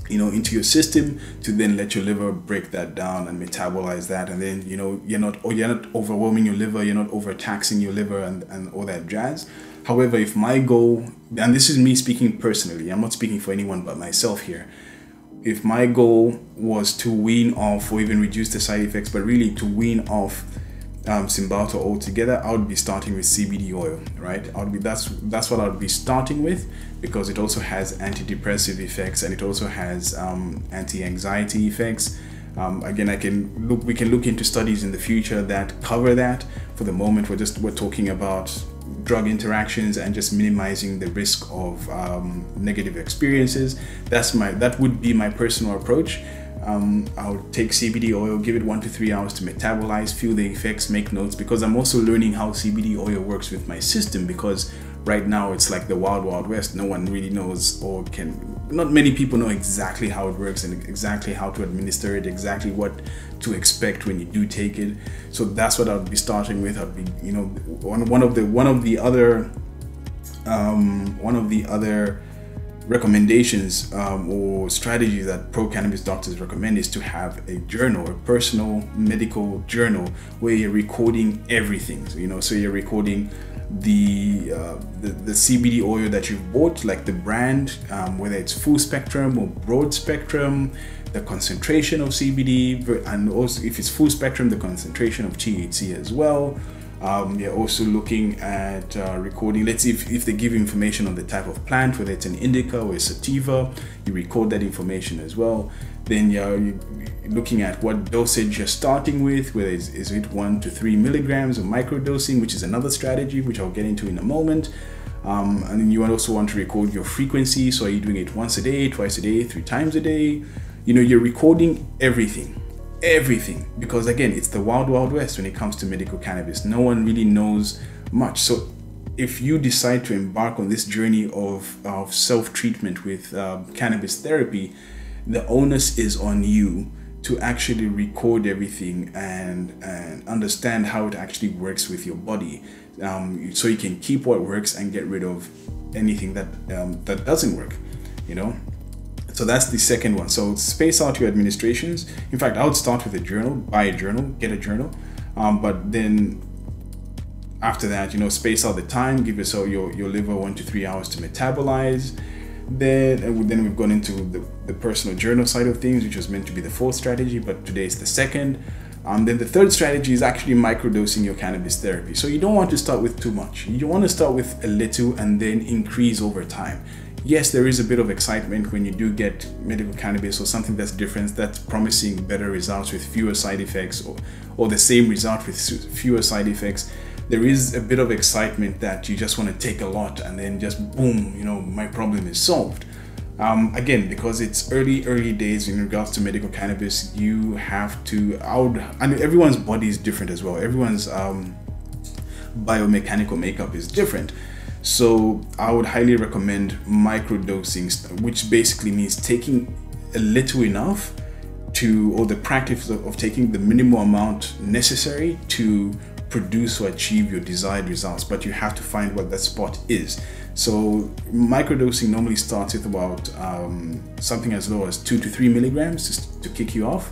into your system to then let your liver break that down and metabolize that, and then you're not overwhelming your liver, you're not overtaxing your liver and all that jazz. However, if my goal, and this is me speaking personally, I'm not speaking for anyone but myself here, if my goal was to wean off or even reduce the side effects, but really to wean off Cymbalta altogether, I would be starting with CBD oil, right? That's what I would be starting with, because it also has antidepressive effects and it also has anti-anxiety effects. Again, we can look into studies in the future that cover that. For the moment, we're talking about drug interactions and just minimizing the risk of negative experiences. That would be my personal approach. I'll take CBD oil, give it 1 to 3 hours to metabolize, feel the effects, make notes, because I'm also learning how CBD oil works with my system, because right now it's like the wild west. No one really knows, or not many people know exactly how it works and exactly how to administer it, exactly what to expect when you do take it. So that's what I'll be starting with. I'll be, one of the other recommendations or strategies that pro-cannabis doctors recommend is to have a journal, a personal medical journal, where you're recording everything. So you're recording the CBD oil that you've bought, like the brand, whether it's full spectrum or broad spectrum, the concentration of CBD, and also if it's full spectrum, the concentration of THC as well. You're also looking at recording, let's see if they give you information on the type of plant, whether it's an indica or a sativa, you record that information as well. Then you're looking at what dosage you're starting with, whether is it 1 to 3 milligrams or microdosing, which is another strategy which I'll get into in a moment. And then you also want to record your frequency. So are you doing it once a day, twice a day, 3 times a day? You're recording everything, because again, it's the wild west when it comes to medical cannabis. No one really knows much. So if you decide to embark on this journey of self-treatment with cannabis therapy, the onus is on you to actually record everything and understand how it actually works with your body, so you can keep what works and get rid of anything that doesn't work. So that's the second one. So space out your administrations. In fact, I would start with a journal, buy a journal, get a journal. But then after that, space out the time, give yourself your liver 1 to 3 hours to metabolize. Then we've gone into the personal journal side of things, which was meant to be the fourth strategy, but today is the second. Then the third strategy is actually microdosing your cannabis therapy. So you don't want to start with too much. You want to start with a little and then increase over time. Yes, there is a bit of excitement when you do get medical cannabis or something that's different, that's promising better results with fewer side effects, or the same result with fewer side effects. There is a bit of excitement that you just want to take a lot and then just boom, my problem is solved. Again, because it's early days in regards to medical cannabis, you have to, and everyone's body is different as well. Everyone's biomechanical makeup is different. So I would highly recommend microdosing, which basically means taking a little enough or the practice of taking the minimal amount necessary to produce or achieve your desired results, but you have to find what that spot is. So microdosing normally starts with about something as low as 2 to 3 milligrams just to kick you off.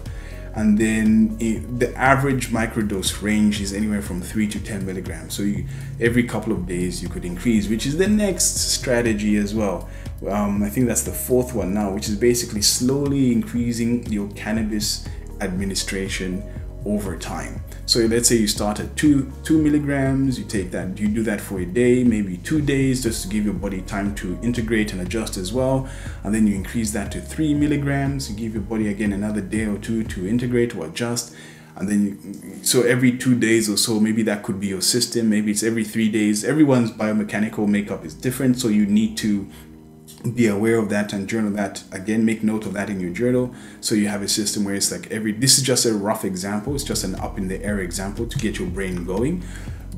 And then the average microdose range is anywhere from 3 to 10 milligrams. So every couple of days you could increase, which is the next strategy as well. I think that's the fourth one now, which is basically slowly increasing your cannabis administration over time. So let's say you start at 2 milligrams, you take that, you do that for a day, maybe 2 days, just to give your body time to integrate and adjust as well. And then you increase that to 3 milligrams, you give your body again another day or two to integrate or adjust. And then, so every 2 days or so, maybe that could be your system, maybe it's every 3 days. Everyone's biomechanical makeup is different, so you need to be aware of that and journal that. Again, make note of that in your journal, so you have a system where it's like this is just a rough example, it's just an up in the air example to get your brain going.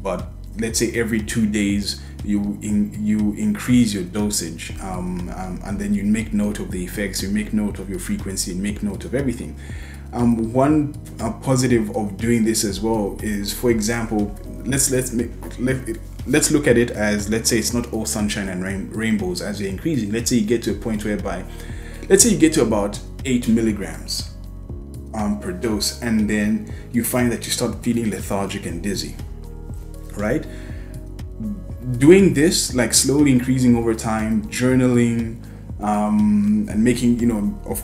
But let's say every 2 days you increase your dosage, and then you make note of the effects, you make note of your frequency, and make note of everything. One positive of doing this as well is, for example, let's look at it as, let's say it's not all sunshine and rainbows as you're increasing. Let's say you get to a point whereby, let's say you get to about 8 milligrams per dose, and then you find that you start feeling lethargic and dizzy, right? Doing this, like slowly increasing over time, journaling, and making,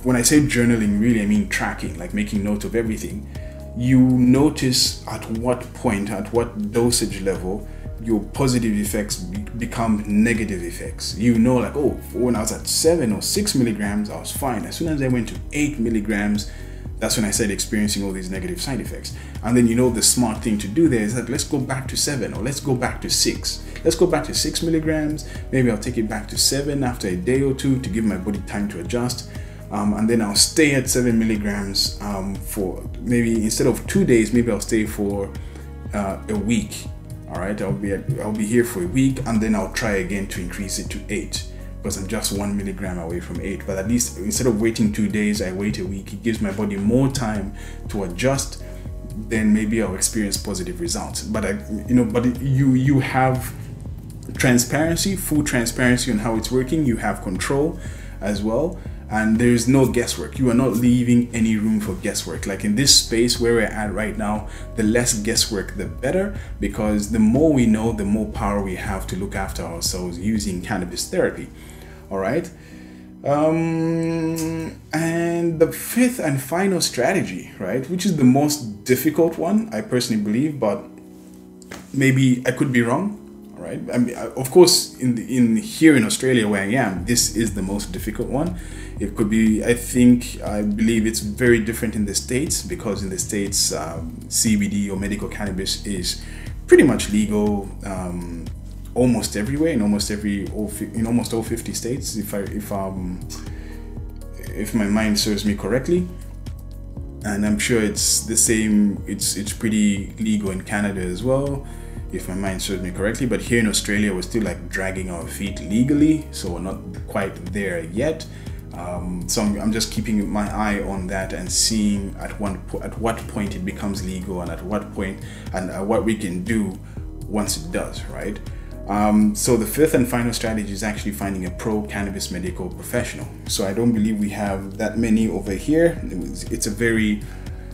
when I say journaling, really I mean tracking, like making note of everything. You notice at what point, at what dosage level, your positive effects become negative effects. Like, oh, when I was at 7 or 6 milligrams, I was fine. As soon as I went to 8 milligrams, that's when I started experiencing all these negative side effects. And then, the smart thing to do there is that let's go back to 7, or let's go back to 6. Let's go back to 6 milligrams. Maybe I'll take it back to 7 after a day or two to give my body time to adjust. And then I'll stay at 7 milligrams for maybe, instead of 2 days, maybe I'll stay for a week. All right, I'll be here for a week, and then I'll try again to increase it to 8, because I'm just 1 milligram away from 8. But at least instead of waiting 2 days, I wait a week. It gives my body more time to adjust. Then maybe I'll experience positive results. But you have transparency, full transparency on how it's working. You have control as well. And there is no guesswork. You are not leaving any room for guesswork. Like in this space where we're at right now, the less guesswork, the better, because the more we know, the more power we have to look after ourselves using cannabis therapy. All right. And the fifth and final strategy, right, which is the most difficult one, I personally believe, but maybe I could be wrong. Right. I mean, of course, here in Australia where I am, this is the most difficult one. It could be, I believe it's very different in the States, because in the States, CBD or medical cannabis is pretty much legal almost everywhere, in almost all 50 states, if my mind serves me correctly. And I'm sure it's the same. It's pretty legal in Canada as well, if my mind serves me correctly. But here in Australia, we're still like dragging our feet legally, so we're not quite there yet. So I'm just keeping my eye on that and seeing at what point it becomes legal, and at what point, and what we can do once it does, right? So the fifth and final strategy is actually finding a pro-cannabis medical professional. So I don't believe we have that many over here. It's a very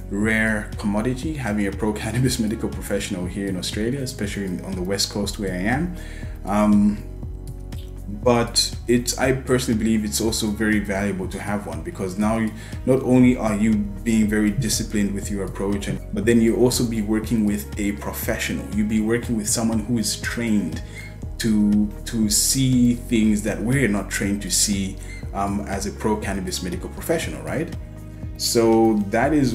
rare commodity, having a pro-cannabis medical professional here in Australia, especially on the West Coast where I am. But I personally believe it's also very valuable to have one, because now not only are you being very disciplined with your approach, but then you also be working with a professional. You'll be working with someone who is trained to see things that we're not trained to see as a pro-cannabis medical professional, right? So that is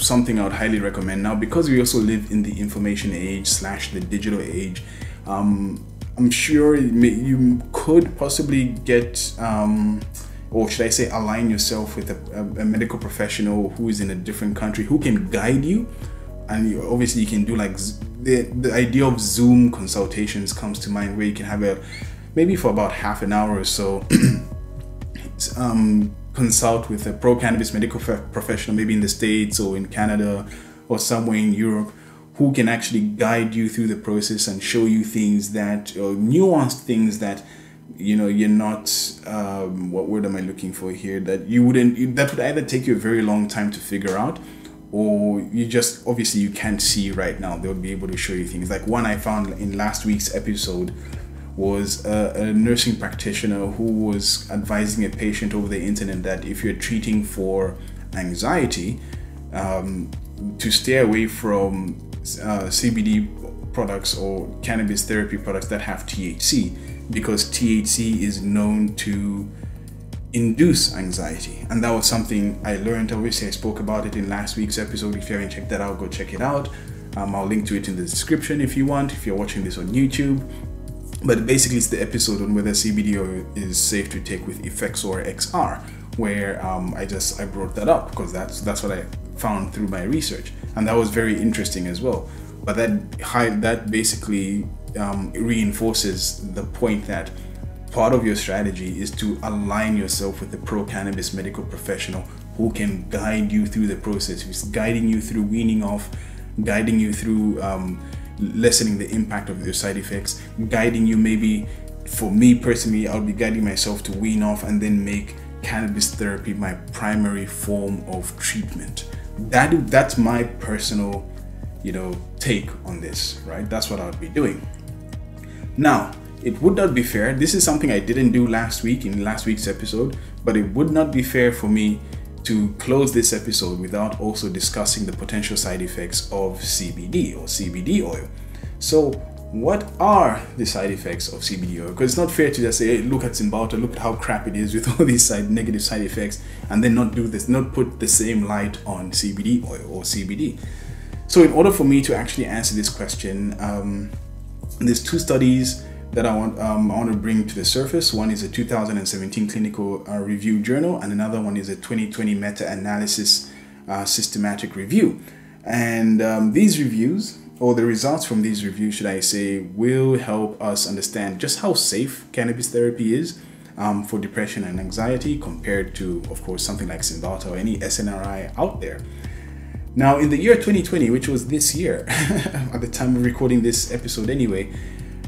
something I would highly recommend. Now, because we also live in the information age / the digital age, I'm sure you could possibly get, or should I say align yourself with a medical professional who is in a different country, who can guide you. And obviously you can do like the idea of Zoom consultations comes to mind, where you can have maybe for about half an hour or so, consult with a pro-cannabis medical professional, maybe in the States or in Canada or somewhere in Europe, who can actually guide you through the process and show you things that, or nuanced things that, you're not, what word am I looking for here, that that would either take you a very long time to figure out, or obviously you can't see right now. They would be able to show you things. Like one I found in last week's episode was a nursing practitioner who was advising a patient over the internet that if you're treating for anxiety, to stay away from CBD products or cannabis therapy products that have THC, because THC is known to induce anxiety. And that was something I learned. Obviously I spoke about it in last week's episode. If you haven't checked that out, go check it out. I'll link to it in the description if you want, if you're watching this on YouTube. But basically it's the episode on whether CBD is safe to take with Effects or XR, where I brought that up because that's what I found through my research, and that was very interesting as well. But that basically reinforces the point that part of your strategy is to align yourself with a pro-cannabis medical professional who can guide you through the process, who's guiding you through weaning off, guiding you through lessening the impact of your side effects, guiding you. Maybe for me personally, I'll be guiding myself to wean off and then make cannabis therapy my primary form of treatment. That's my personal, take on this, right? That's what I would be doing. Now, it would not be fair. This is something I didn't do last week in last week's episode, but it would not be fair for me to close this episode without also discussing the potential side effects of CBD or CBD oil. So what are the side effects of CBD oil? Because it's not fair to just say, hey, look at Cymbalta, look at how crap it is with all these negative side effects, and then not put the same light on CBD oil or CBD. So in order for me to actually answer this question, there's two studies that I want to bring to the surface. One is a 2017 clinical review journal, and another one is a 2020 meta-analysis systematic review. And these reviews, or the results from these reviews, should I say, will help us understand just how safe cannabis therapy is for depression and anxiety compared to, of course, something like Cymbalta or any SNRI out there. Now, in the year 2020, which was this year, at the time of recording this episode anyway,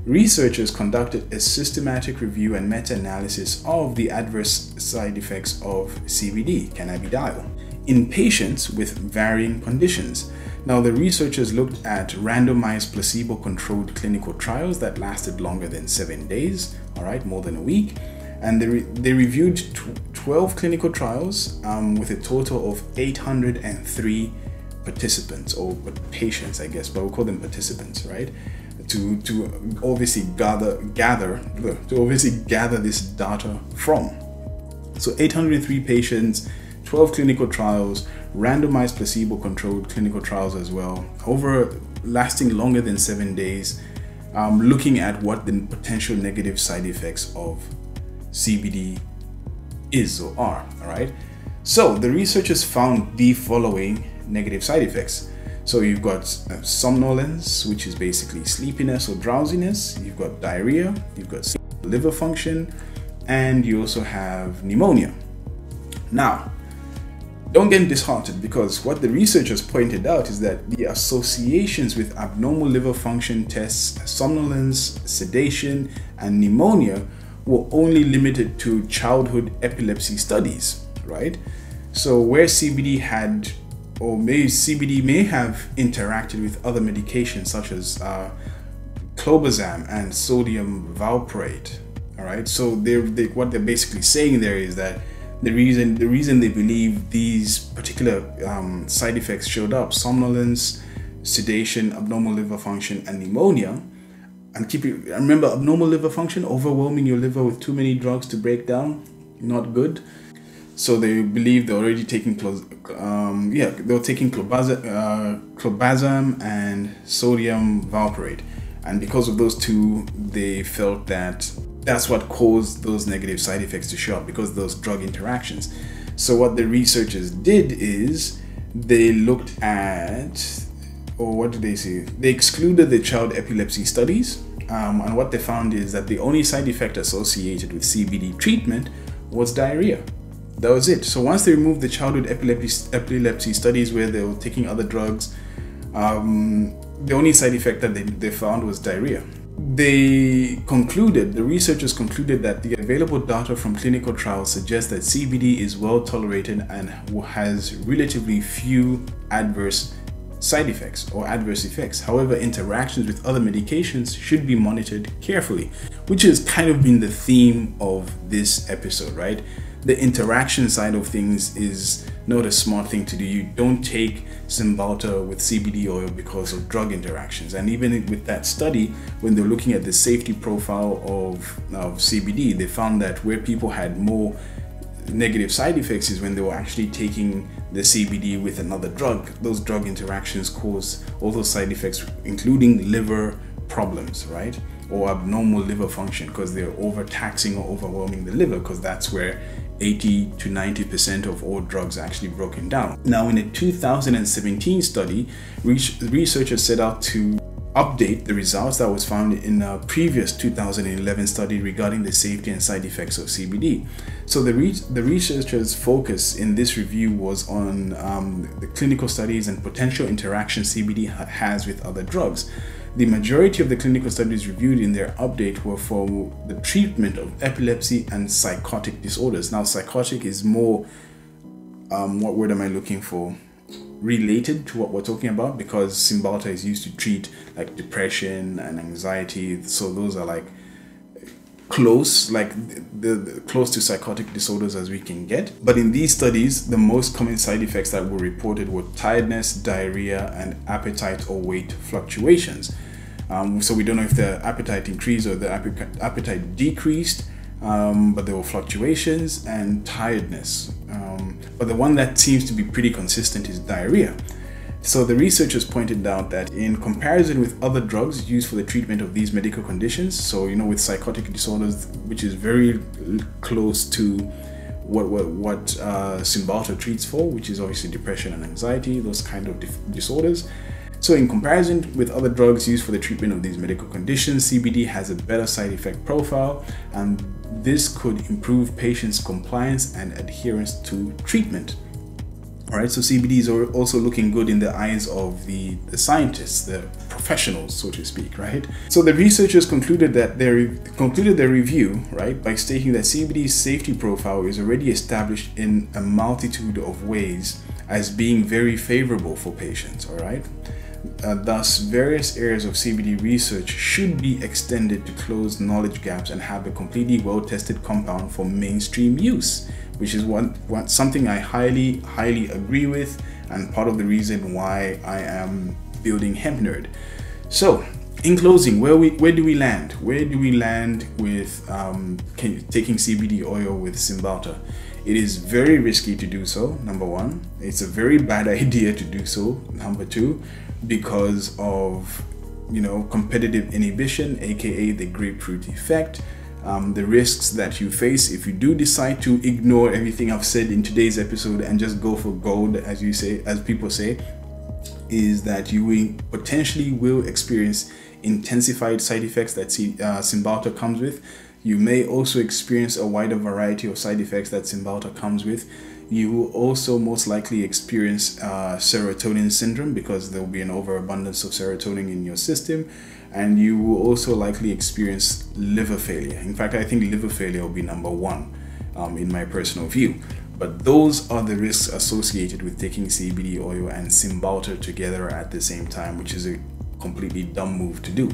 researchers conducted a systematic review and meta-analysis of the adverse side effects of CBD, cannabidiol, in patients with varying conditions. Now, the researchers looked at randomized placebo-controlled clinical trials that lasted longer than 7 days, more than a week. And they reviewed 12 clinical trials with a total of 803 participants, or patients, I guess, but we'll call them participants, right? To obviously gather this data from. So 803 patients, 12 clinical trials, randomized placebo-controlled clinical trials as well, lasting longer than 7 days, looking at what the potential negative side effects of CBD is or are. All right. So the researchers found the following negative side effects. So you've got somnolence, which is basically sleepiness or drowsiness. You've got diarrhea, you've got liver function, and you also have pneumonia. Now, don't get disheartened, because what the researchers pointed out is that the associations with abnormal liver function tests, somnolence, sedation, and pneumonia were only limited to childhood epilepsy studies, right? So where CBD may have interacted with other medications such as clobazam and sodium valproate. All right, so what they're basically saying there is that the reason they believe these particular side effects showed up, somnolence, sedation, abnormal liver function, and pneumonia. And remember, abnormal liver function, overwhelming your liver with too many drugs to break down, not good. So they believe they're already taking clobazam and sodium valproate, and because of those two, they felt that that's what caused those negative side effects to show up, because of those drug interactions. So what the researchers did is they looked at, or what did they say? They excluded the child epilepsy studies, and what they found is that the only side effect associated with CBD treatment was diarrhea. That was it. So once they removed the childhood epilepsy studies where they were taking other drugs, the only side effect that they found was diarrhea. The researchers concluded that the available data from clinical trials suggests that CBD is well tolerated and has relatively few adverse side effects or adverse effects. However, interactions with other medications should be monitored carefully, which has kind of been the theme of this episode, right? The interaction side of things is not a smart thing to do. You don't take Cymbalta with CBD oil because of drug interactions. And even with that study, when they're looking at the safety profile of CBD, they found that where people had more negative side effects is when they were actually taking the CBD with another drug. Those drug interactions cause all those side effects, including liver problems, right? Or abnormal liver function, because they're overtaxing or overwhelming the liver, because that's where 80 to 90% of all drugs are actually broken down. Now, in a 2017 study, researchers set out to update the results that was found in a previous 2011 study regarding the safety and side effects of CBD. So the researchers' focus in this review was on the clinical studies and potential interaction CBD has with other drugs. the majority of the clinical studies reviewed in their update were for the treatment of epilepsy and psychotic disorders. Now, psychotic is more, what word am I looking for? Related to what we're talking about, because Cymbalta is used to treat like depression and anxiety. So those are like close, like the close to psychotic disorders as we can get. But in these studies, the most common side effects that were reported were tiredness, diarrhea, and appetite or weight fluctuations. So we don't know if the appetite increased or the appetite decreased, but there were fluctuations and tiredness. But the one that seems to be pretty consistent is diarrhea. So the researchers pointed out that in comparison with other drugs used for the treatment of these medical conditions, so with psychotic disorders, which is very close to what Cymbalta treats for, which is obviously depression and anxiety, those kind of disorders. So in comparison with other drugs used for the treatment of these medical conditions, CBD has a better side effect profile, and this could improve patients' compliance and adherence to treatment. All right, so CBD is also looking good in the eyes of the scientists, the professionals, so to speak, right? So the researchers concluded their review, right, by stating that CBD's safety profile is already established in a multitude of ways as being very favorable for patients, all right? Thus, various areas of CBD research should be extended to close knowledge gaps and have a completely well-tested compound for mainstream use, which is something I highly agree with, and part of the reason why I am building Hemp Nerd. So, in closing, where do we land? Where do we land with taking CBD oil with Cymbalta? It is very risky to do so, number one. It's a very bad idea to do so, number two, because of competitive inhibition, aka the grapefruit effect. The risks that you face if you do decide to ignore everything I've said in today's episode and just go for gold, as people say, is that you potentially will experience intensified side effects that Cymbalta comes with. You may also experience a wider variety of side effects that Cymbalta comes with. You will also most likely experience Serotonin Syndrome, because there will be an overabundance of serotonin in your system. And you will also likely experience liver failure. In fact, I think liver failure will be number one in my personal view. But those are the risks associated with taking CBD oil and Cymbalta together at the same time, which is a completely dumb move to do.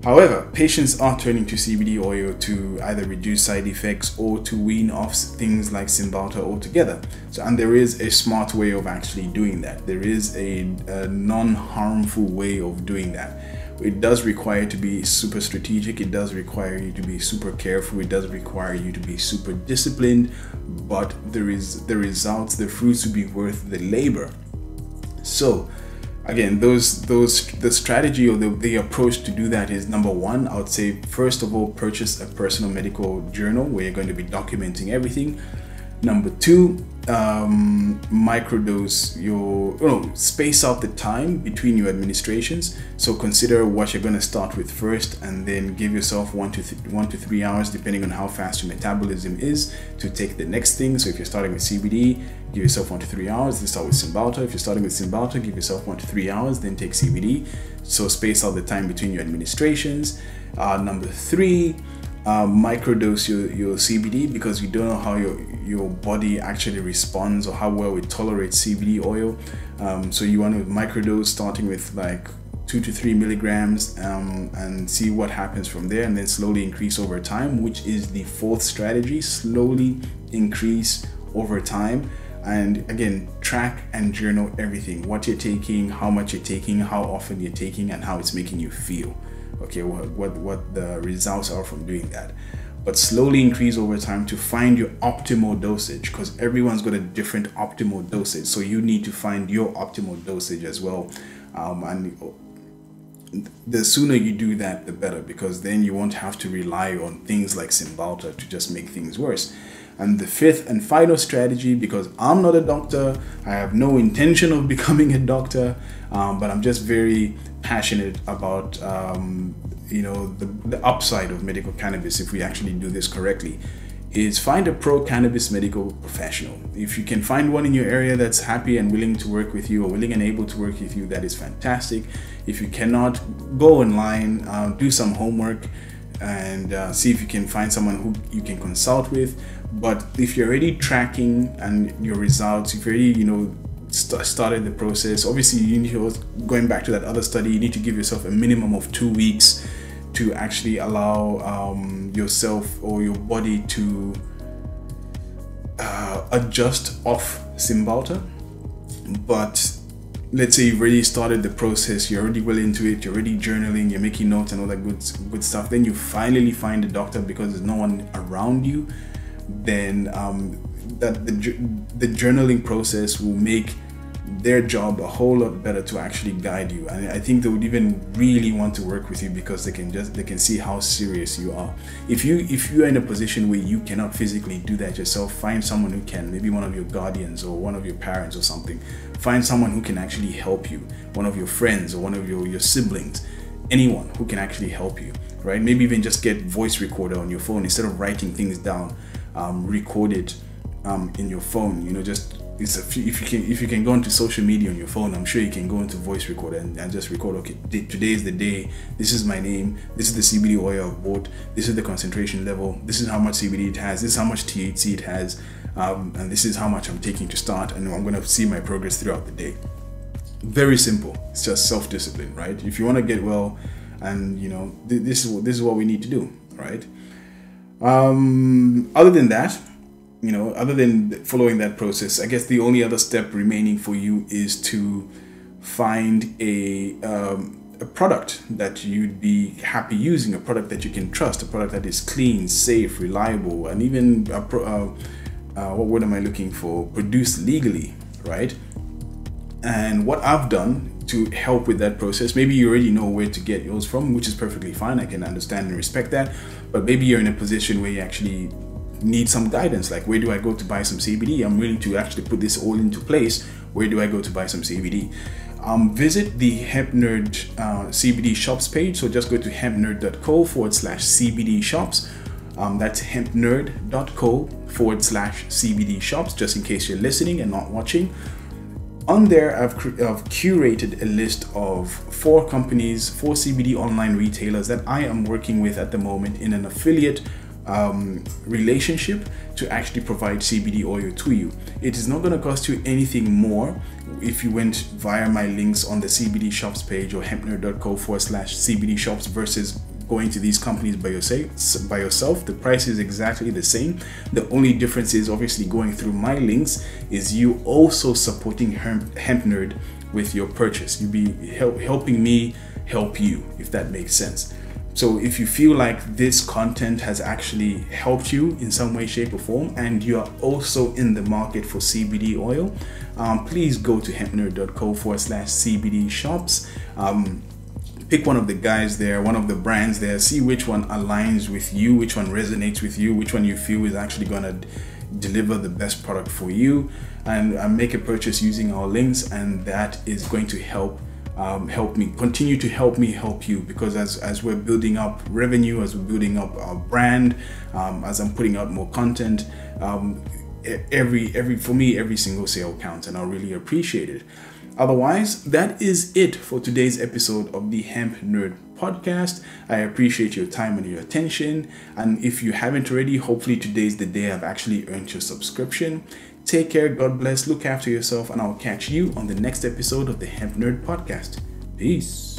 However, patients are turning to CBD oil to either reduce side effects or to wean off things like Cymbalta altogether. And there is a smart way of actually doing that. There is a non-harmful way of doing that. It does require you to be super strategic. It does require you to be super careful. It does require you to be super disciplined, but the results, the fruits will be worth the labor. So again, the strategy or the approach to do that is, number one, I would say, first of all, purchase a personal medical journal where you're going to be documenting everything. Number two, microdose space out the time between your administrations. So consider what you're going to start with first, and then give yourself 1 to 3 hours, depending on how fast your metabolism is, to take the next thing. So if you're starting with CBD, give yourself 1 to 3 hours, then start with Cymbalta. If you're starting with Cymbalta, give yourself 1 to 3 hours, then take CBD. So space out the time between your administrations. Number three, microdose your CBD, because you don't know how your body actually responds or how well it tolerates CBD oil. So you want to microdose, starting with like 2 to 3 milligrams, and see what happens from there, and then slowly increase over time, which is the fourth strategy. Slowly increase over time, and again, track and journal everything: what you're taking, how much you're taking, how often you're taking, and how it's making you feel. Okay, what the results are from doing that. But slowly increase over time to find your optimal dosage, because everyone's got a different optimal dosage. So you need to find your optimal dosage as well. And the sooner you do that, the better, because then you won't have to rely on things like Cymbalta to just make things worse. And the fifth and final strategy, because I'm not a doctor, I have no intention of becoming a doctor, but I'm just very passionate about the upside of medical cannabis if we actually do this correctly, is find a pro cannabis medical professional. If you can find one in your area that's happy and willing to work with you, or willing and able to work with you, that is fantastic. If you cannot, go online, do some homework, and see if you can find someone who you can consult with. But if you're already tracking and your results, if you already started the process, obviously you need to, going back to that other study, you need to give yourself a minimum of 2 weeks to actually allow yourself or your body to adjust off Cymbalta. But let's say you've already started the process, you're already well into it, you're already journaling, you're making notes and all that good stuff, then you finally find a doctor because there's no one around you, then that the journaling process will make their job a whole lot better to actually guide you. And I think they would even really want to work with you because they can see how serious you are. If you're in a position where you cannot physically do that yourself, find someone who can, maybe one of your guardians or one of your parents or something. Find someone who can actually help you, one of your friends or one of your siblings, anyone who can actually help you, right? Maybe even just get voice recorder on your phone instead of writing things down. Record it in your phone. If you can go into social media on your phone, I'm sure you can go into voice recorder and just record, okay, today is the day, this is my name, this is the CBD oil I've bought, this is the concentration level, this is how much CBD it has, this is how much THC it has, and this is how much I'm taking to start, and I'm going to see my progress throughout the day. Very simple. It's just self-discipline, right? If you want to get well, and this is what we need to do, right? Other than that, other than following that process, I guess the only other step remaining for you is to find a product that you'd be happy using, a product that you can trust, a product that is clean, safe, reliable, and even what word am I looking for? Produced legally, right? And what I've done to help with that process, maybe you already know where to get yours from, which is perfectly fine. I can understand and respect that. But maybe you're in a position where you actually need some guidance, like where do I go to buy some CBD? I'm willing to actually put this all into place. Where do I go to buy some CBD? Visit the Hemp Nerd CBD shops page. So just go to hempnerd.co/CBD shops. That's hempnerd.co/CBD shops, just in case you're listening and not watching. On there, I've curated a list of 4 companies, 4 CBD online retailers that I am working with at the moment in an affiliate relationship to actually provide CBD oil to you. It is not going to cost you anything more if you went via my links on the CBD shops page or hempnerd.co/CBD shops versus going to these companies by yourself. The price is exactly the same. The only difference is obviously going through my links is you also supporting HempNerd with your purchase. You'll be helping me help you, if that makes sense. So if you feel like this content has actually helped you in some way, shape or form, and you are also in the market for CBD oil, please go to hempnerd.co/CBD shops. Pick one of the guys there, one of the brands there, see which one aligns with you, which one resonates with you, which one you feel is actually going to deliver the best product for you, and make a purchase using our links, and that is going to help continue to help me help you, because as we're building up revenue, as we're building up our brand, as I'm putting out more content, for me every single sale counts, and I really appreciate it. Otherwise, that is it for today's episode of the Hemp Nerd podcast. I appreciate your time and your attention, and if you haven't already, hopefully today's the day I've actually earned your subscription. Take care, God bless, look after yourself, and I'll catch you on the next episode of the Hemp Nerd podcast. Peace.